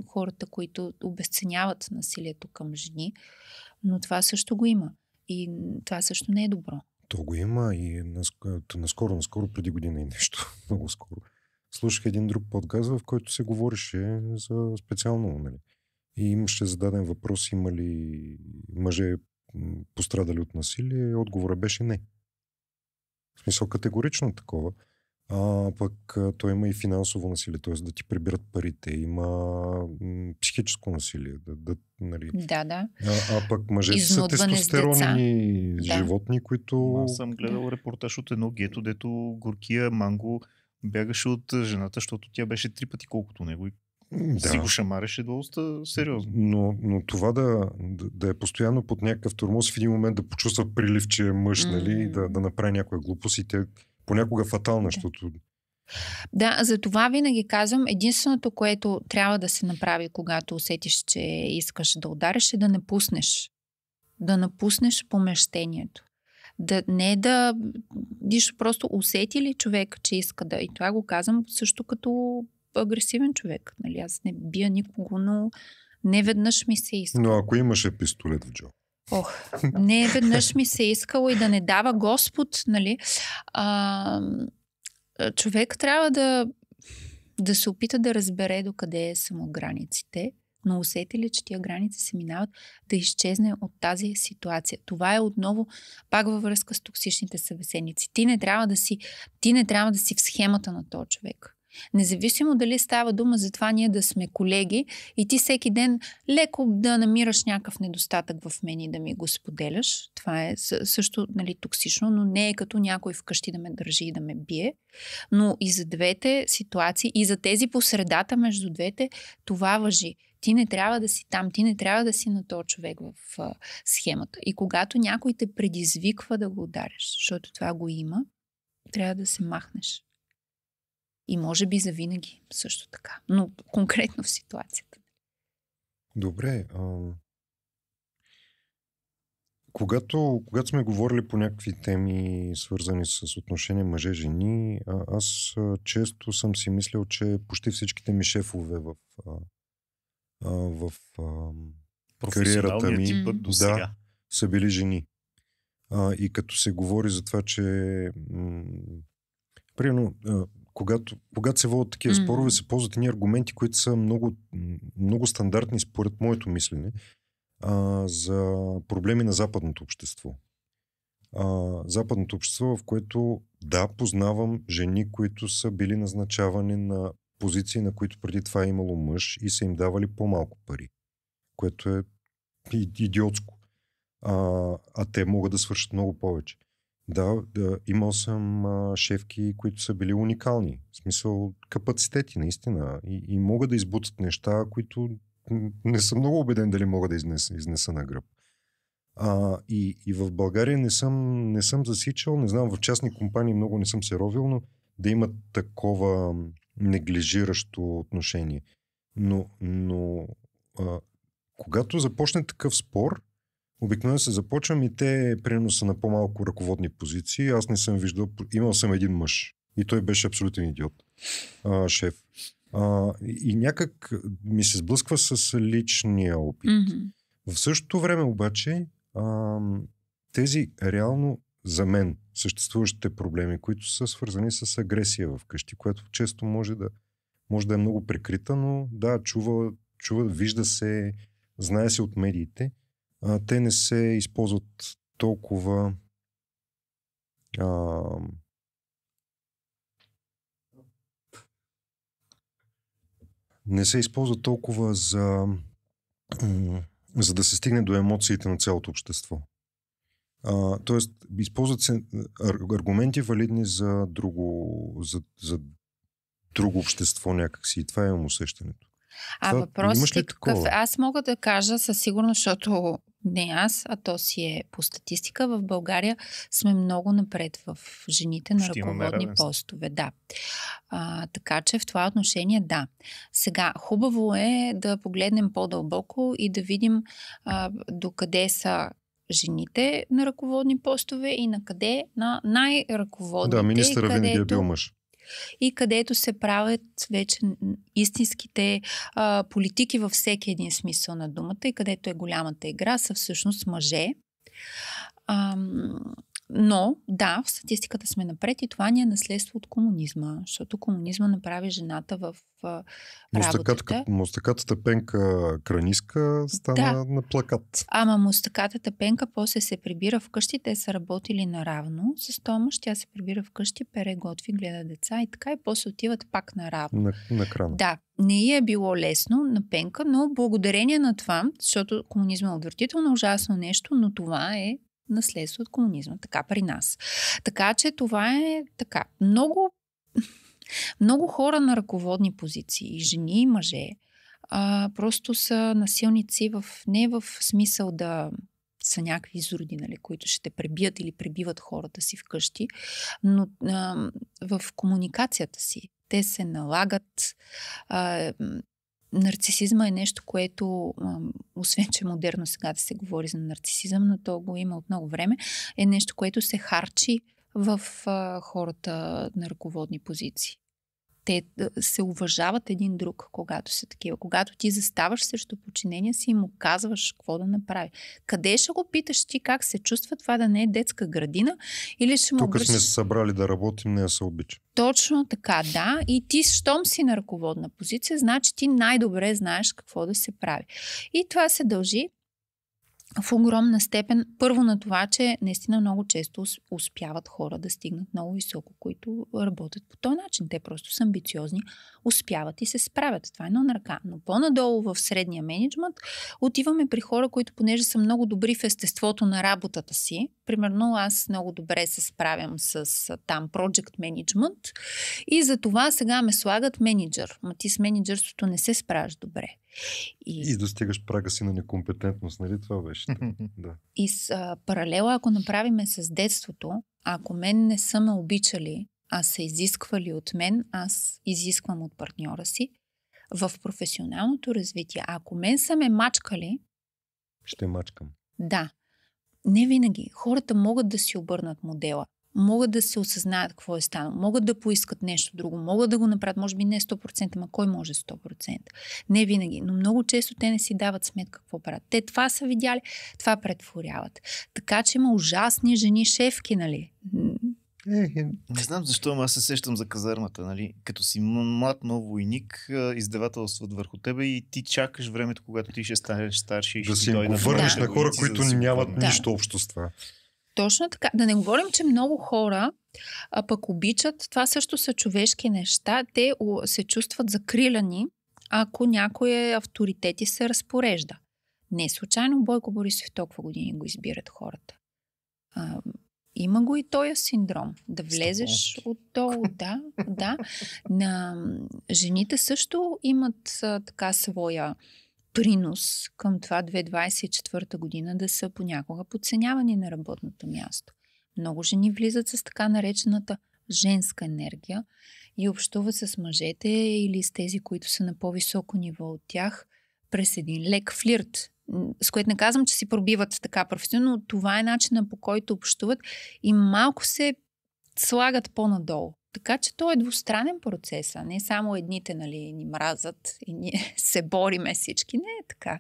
хората, които обезценяват насилието към жени, но това също го има. И това също не е добро. То го има и наскоро, преди година и нещо, много скоро, слушах един друг подкаст, в който се говореше за специално, нали. И имаше зададен въпрос, има ли мъже пострадали от насилие, отговорът беше не. В смисъл категорично такова. Пък той има и финансово насилие, т.е. да ти прибират парите, има психическо насилие. Нали. Да. Пък мъжете са тестостеронни животни, които... Аз съм гледал репортаж от едно гето, дето горкия Манго бягаше от жената, защото тя беше 3 пъти колкото него и си го шамареше доста сериозно. Но това да е постоянно под някакъв тормоз, в един момент да почувства прилив, че е мъж, нали, да направи някоя глупост и те понякога фатална, защото... Да, за това винаги казвам, единственото, което трябва да се направи, когато усетиш, че искаш да удариш, е да не пуснеш. Да напуснеш помещението. Да просто усети ли човек, че иска да... И това го казвам също като агресивен човек. Нали? Аз не бия никого, но не веднъж ми се иска. Но ако имаше пистолет в джоб. Не веднъж ми се искало и да не дава Господ, нали? Човек трябва да се опита да разбере докъде са му границите, но усети ли, че тия граници се минават, да изчезне от тази ситуация. Това е отново пак във връзка с токсичните събеседници. Ти не трябва да си в схемата на този човек. Независимо дали става дума за това ние да сме колеги и ти всеки ден леко да намираш някакъв недостатък в мен и да ми го споделяш. Това е също, нали, токсично, но не е като някой вкъщи да ме държи и да ме бие. Но и за двете ситуации, и за тези по средата между двете, това важи. Ти не трябва да си там, ти не трябва да си на този човек в схемата. И когато някой те предизвиква да го удариш, защото това го има, трябва да се махнеш. И може би завинаги също така. Но конкретно в ситуацията. Добре. Когато сме говорили по някакви теми, свързани с отношения мъже-жени, аз често съм си мислил, че почти всичките ми шефове в кариерата ми са били жени. И като се говори за това, че примерно когато се водят такива спорове, се ползват едни аргументи, които са много, много стандартни според моето мислене за проблеми на западното общество. Западното общество, в което познавам жени, които са били назначавани на позиции, на които преди това е имало мъж и са им давали по-малко пари, което е идиотско. А те могат да свършат много повече. Имал съм шефки, които са били уникални. В смисъл капацитети, наистина. И могат да избутат неща, които не съм много убеден дали мога да изнеса на гръб. И в България не съм засичал, не знам, в частни компании много не съм се ровил, но да имат такова неглижиращо отношение. Но когато започне такъв спор, обикновено се започвам и те примерно са на по-малко ръководни позиции. Аз не съм виждал, имал съм един мъж и той беше абсолютен идиот. Шеф. И някак ми се сблъсква с личния опит. Mm-hmm. В същото време обаче тези реално за мен съществуващите проблеми, които са свързани с агресия вкъщи, което често може да е много прикрита, но чува, вижда се, знае се от медиите. Те не се използват толкова за да се стигне до емоциите на цялото общество. Тоест, използват се аргументи валидни за друго общество някакси. И това е усещането. Въпросът е какъв? Аз мога да кажа със сигурност, защото не аз, а то си е по статистика. В България сме много напред в жените на ръководни постове. Да. Така че в това отношение да. Сега, хубаво е да погледнем по-дълбоко и да видим докъде са жените на ръководни постове и на къде на най-ръководните. Да, министъра винаги е бил мъж. И където се правят вече истинските политики във всеки един смисъл на думата и където е голямата игра, са всъщност мъже. Но, да, в статистиката сме напред и това ни е наследство от комунизма, защото комунизма направи жената в работата. Мустакатата Пенка Краниска стана на плакат. Ама мустакатата Пенка после се прибира вкъщи, те са работили наравно с този мъж, тя се прибира вкъщи, пере, готви, гледа деца и така, и после отиват пак наравно. На крана. Да, не й е било лесно на Пенка, но благодарение на това, защото комунизма е отвратително, ужасно нещо, но това е наследство от комунизма, така при нас. Така че това е така. Много хора на ръководни позиции, и жени, и мъже, просто са насилници не в смисъл да са някакви изроди, нали, които ще те пребият или пребиват хората си вкъщи, но в комуникацията си. Те се налагат. Нарцисизма е нещо, което, освен че модерно сега да се говори за нарцисизъм, но то го има от много време, е нещо, което се харчи в хората на ръководни позиции. Те се уважават един друг, когато са такива. Когато ти заставаш срещу подчинения си и му казваш какво да направи. Къде ще го питаш ти как се чувства, това да не е детска градина? Или ще му Тук сме се събрали да работим, не да се обича. Точно така, да. И ти, щом си на ръководна позиция, значи ти най-добре знаеш какво да се прави. И това се дължи в огромна степен първо на това, че наистина много често успяват хора да стигнат много високо, които работят по този начин. Те просто са амбициозни, успяват и се справят. Това е на ръка. Но по-надолу в средния мениджмънт отиваме при хора, които понеже са много добри в естеството на работата си. Примерно аз много добре се справям с там project management и за това сега ме слагат менеджер. Ма ти с менеджерството не се справяш добре. И достигаш прага си на некомпетентност, нали? Това беше. Да. И с паралела, ако направиме с детството, ако мен не са ме обичали, а са изисквали от мен, аз изисквам от партньора си, в професионалното развитие, ако мен са ме мачкали, ще мачкам. Да. Не винаги. Хората могат да си обърнат модела. Могат да се осъзнаят какво е станало. Могат да поискат нещо друго. Могат да го направят. Може би не 100%, ама кой може 100%? Не винаги. Но много често те не си дават сметка какво правят. Те това са видяли, това претворяват. Така че има ужасни жени шефки, нали? Не знам защо, аз се сещам за казармата, нали? Като си млад нов войник, издевателстват върху тебе и ти чакаш времето, когато ти ще станеш старши и да ще си го върнеш на хора, които нямат да. нищо общо с това. Точно така. Да не говорим, че много хора пък обичат, това също са човешки неща, те се чувстват закриляни, ако някой авторитет и се разпорежда. Не случайно Бойко Борисов толкова години го избират хората. Има го и този синдром. Да влезеш отдолу. Да. На жените също имат така своя принос към това 2024 година да са понякога подценявани на работното място. Много жени влизат с така наречената женска енергия и общуват с мъжете или с тези, които са на по-високо ниво от тях, през един лек флирт. С което не казвам, че си пробиват така професионално, но това е начинът, по който общуват и малко се слагат по-надолу. Така че то е двустранен процес, а не само едните, нали, ни мразят и ние се бориме всички. Не е така.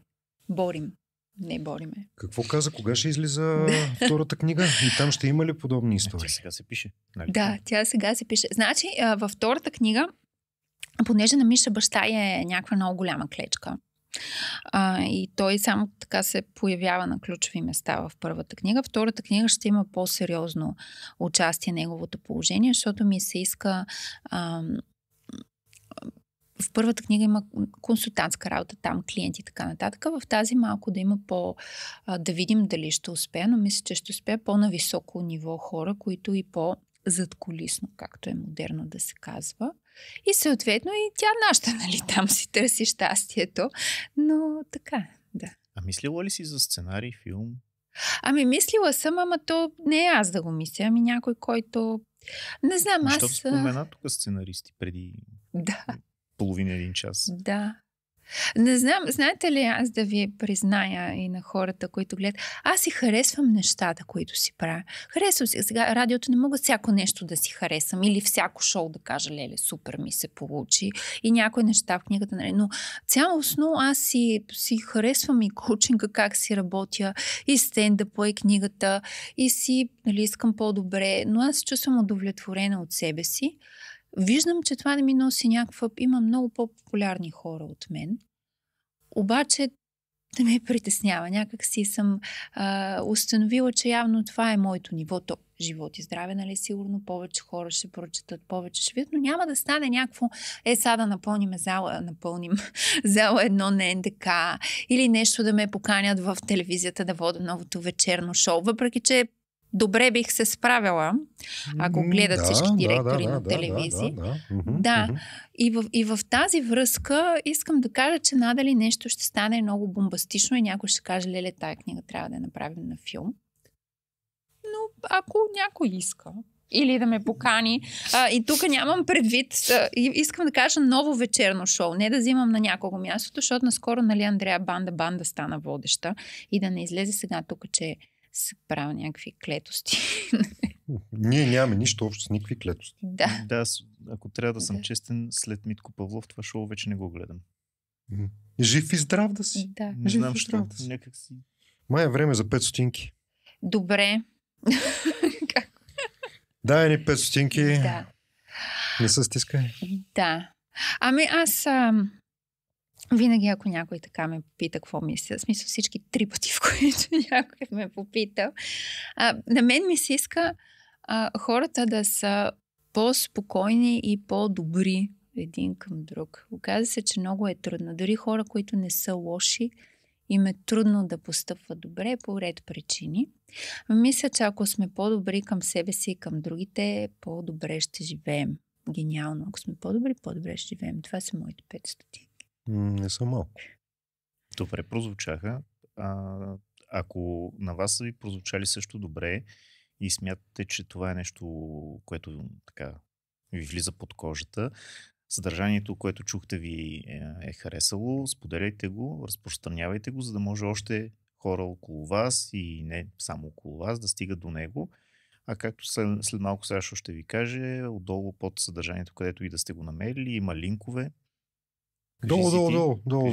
Не бориме. Какво каза? Кога ще излиза втората книга? И там ще има ли подобни истории? Тя сега се пише. Нали? Да, тя сега се пише. Значи, във втората книга, понеже на Миша баща е някаква много голяма клечка, и той само така се появява на ключови места в първата книга. Втората книга ще има по-сериозно участие неговото положение, защото ми се иска в първата книга има консултантска работа, там клиенти и така нататък. В тази малко да има да видим дали ще успея, но мисля, че ще успея по-на високо ниво хора, които и по-задкулисно, както е модерно да се казва. И съответно и тя нашата, нали, там си търси щастието. Но така, да. А мислила ли си за сценарий, филм? Мислила съм, ама то не е аз да го мисля, някой, който... Не знам, Защото спомена тук сценаристи преди половина един час. Да. Не знам, знаете ли, аз да ви призная и на хората, които гледат, аз си харесвам нещата, които си правя. Харесвам си. Сега радиото не мога всяко нещо да си харесам или всяко шоу да кажа, леле, супер ми се получи и някои неща в книгата, нали? Но цялостно аз си харесвам и коучинга, как си работя, и стендъпа, и книгата, и си, нали, искам по-добре, но аз се чувствам удовлетворена от себе си. Виждам, че това не ми носи някаква... Има много по-популярни хора от мен. Обаче не ме притеснява. Някак си съм установила, че явно това е моето ниво. То живот и здраве, нали, сигурно повече хора ще прочитат, повече ще видят, но няма да стане някакво сега да напълним зала 1 на НДК или нещо да ме поканят в телевизията да водя новото вечерно шоу. Въпреки, че добре бих се справила, ако гледат всички директори на телевизии. И в тази връзка искам да кажа, че надали нещо ще стане много бомбастично и някой ще каже, леле, тая книга трябва да я направим на филм. Но ако някой иска или да ме покани, и тук нямам предвид, искам да кажа ново вечерно шоу, не да взимам на някого мястото, защото наскоро, нали, Андрея Банда стана водеща и да не излезе сега тук, че се правя някакви клетости. Ние нямаме нищо общо с никакви клетости. Да, ако трябва да съм честен, след Митко Павлов това шоу вече не го гледам. Жив и здрав да си. Да. Не знам що. Някак си. Май е време за 5 стотинки. Добре. Дай ни 5 стотинки. Да. Не се стискай. Да. Ами аз... Винаги, ако някой така ме попита какво мисля, в смисъл всички 3 пъти, в които някой ме попита, на мен ми се иска хората да са по-спокойни и по-добри един към друг. Оказва се, че много е трудно. Дори хора, които не са лоши, им е трудно да постъпват добре по ред причини. Мисля, че ако сме по-добри към себе си и към другите, по-добре ще живеем. Гениално. Ако сме по-добри, по-добре ще живеем. Това са моите 500. Не са малко. Добре прозвучаха. Ако на вас са ви прозвучали също добре и смятате, че това е нещо, което така ви влиза под кожата, съдържанието, което чухте ви е харесало, споделяйте го, разпространявайте го, за да може още хора около вас и не само около вас да стигат до него. А както след малко Сашо ще ви отдолу под съдържанието, където и да сте го намерили, има линкове. Долу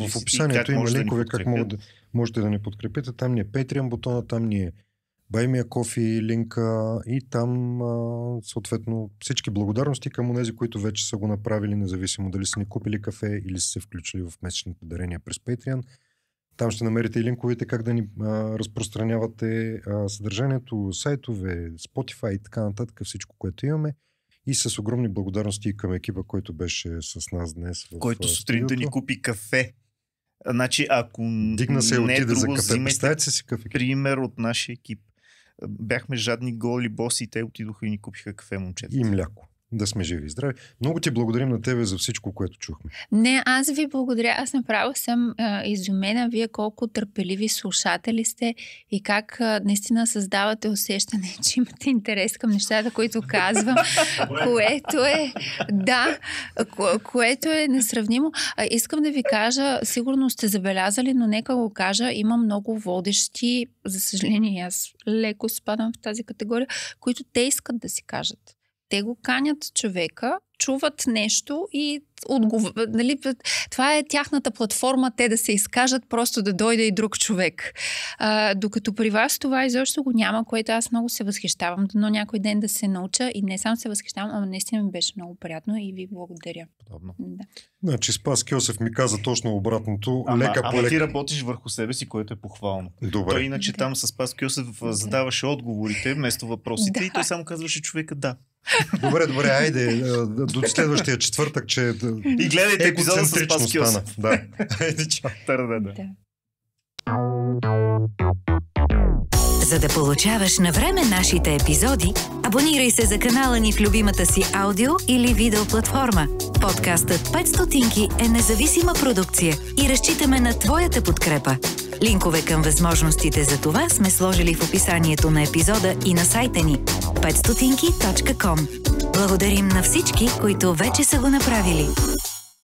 в описанието има линкове, как можете да ни подкрепите. Там ни е Patreon бутона, там ни е Buy Me a Coffee линка и там съответно всички благодарности към онези, които вече са го направили, независимо дали са ни купили кафе или са се включили в месечните дарения през Patreon. Там ще намерите и линковете как да ни разпространявате съдържанието, сайтове, Spotify и така нататък, всичко, което имаме. И с огромни благодарности към екипа, който беше с нас днес. Който сутринта ни купи кафе. Значи, ако дигна се и отиде за кафе. Представете си кафе. Пример от нашия екип. Бяхме жадни, голи боси и те отидоха и ни купиха кафе, момчета. И мляко. Да сме живи и здрави. Много ти благодарим на тебе за всичко, което чухме. Не, аз ви благодаря. Аз направо съм изумена вие колко търпеливи слушатели сте и как наистина създавате усещане, че имате интерес към нещата, които казвам, което е несравнимо. Искам да ви кажа, сигурно сте забелязали, но нека го кажа, има много водещи, за съжаление аз леко спадам в тази категория, които те искат да си кажат. Те го канят човека, чуват нещо и нали, това е тяхната платформа, те да се изкажат, просто да дойде и друг човек. Докато при вас това изобщо го няма, което аз много се възхищавам, но някой ден да се науча и не само се възхищавам, ама наистина ми беше много приятно и ви благодаря. Да. Значи Спас Кьосев ми каза точно обратното. Ама ти работиш върху себе си, което е похвално. Добре. Той иначе там с Спас Кьосев задаваше отговорите вместо въпросите и той само казваше човека да. Добре, айде, до следващия четвъртък, че и гледайте епизода с Спас Кьосев. Да. Айде, чао. За да получаваш на време нашите епизоди, абонирай се за канала ни в любимата си аудио или видео платформа. Подкастът 5 стотинки е независима продукция и разчитаме на твоята подкрепа. Линкове към възможностите за това сме сложили в описанието на епизода и на сайта ни 5stotinki.com. Благодарим на всички, които вече са го направили.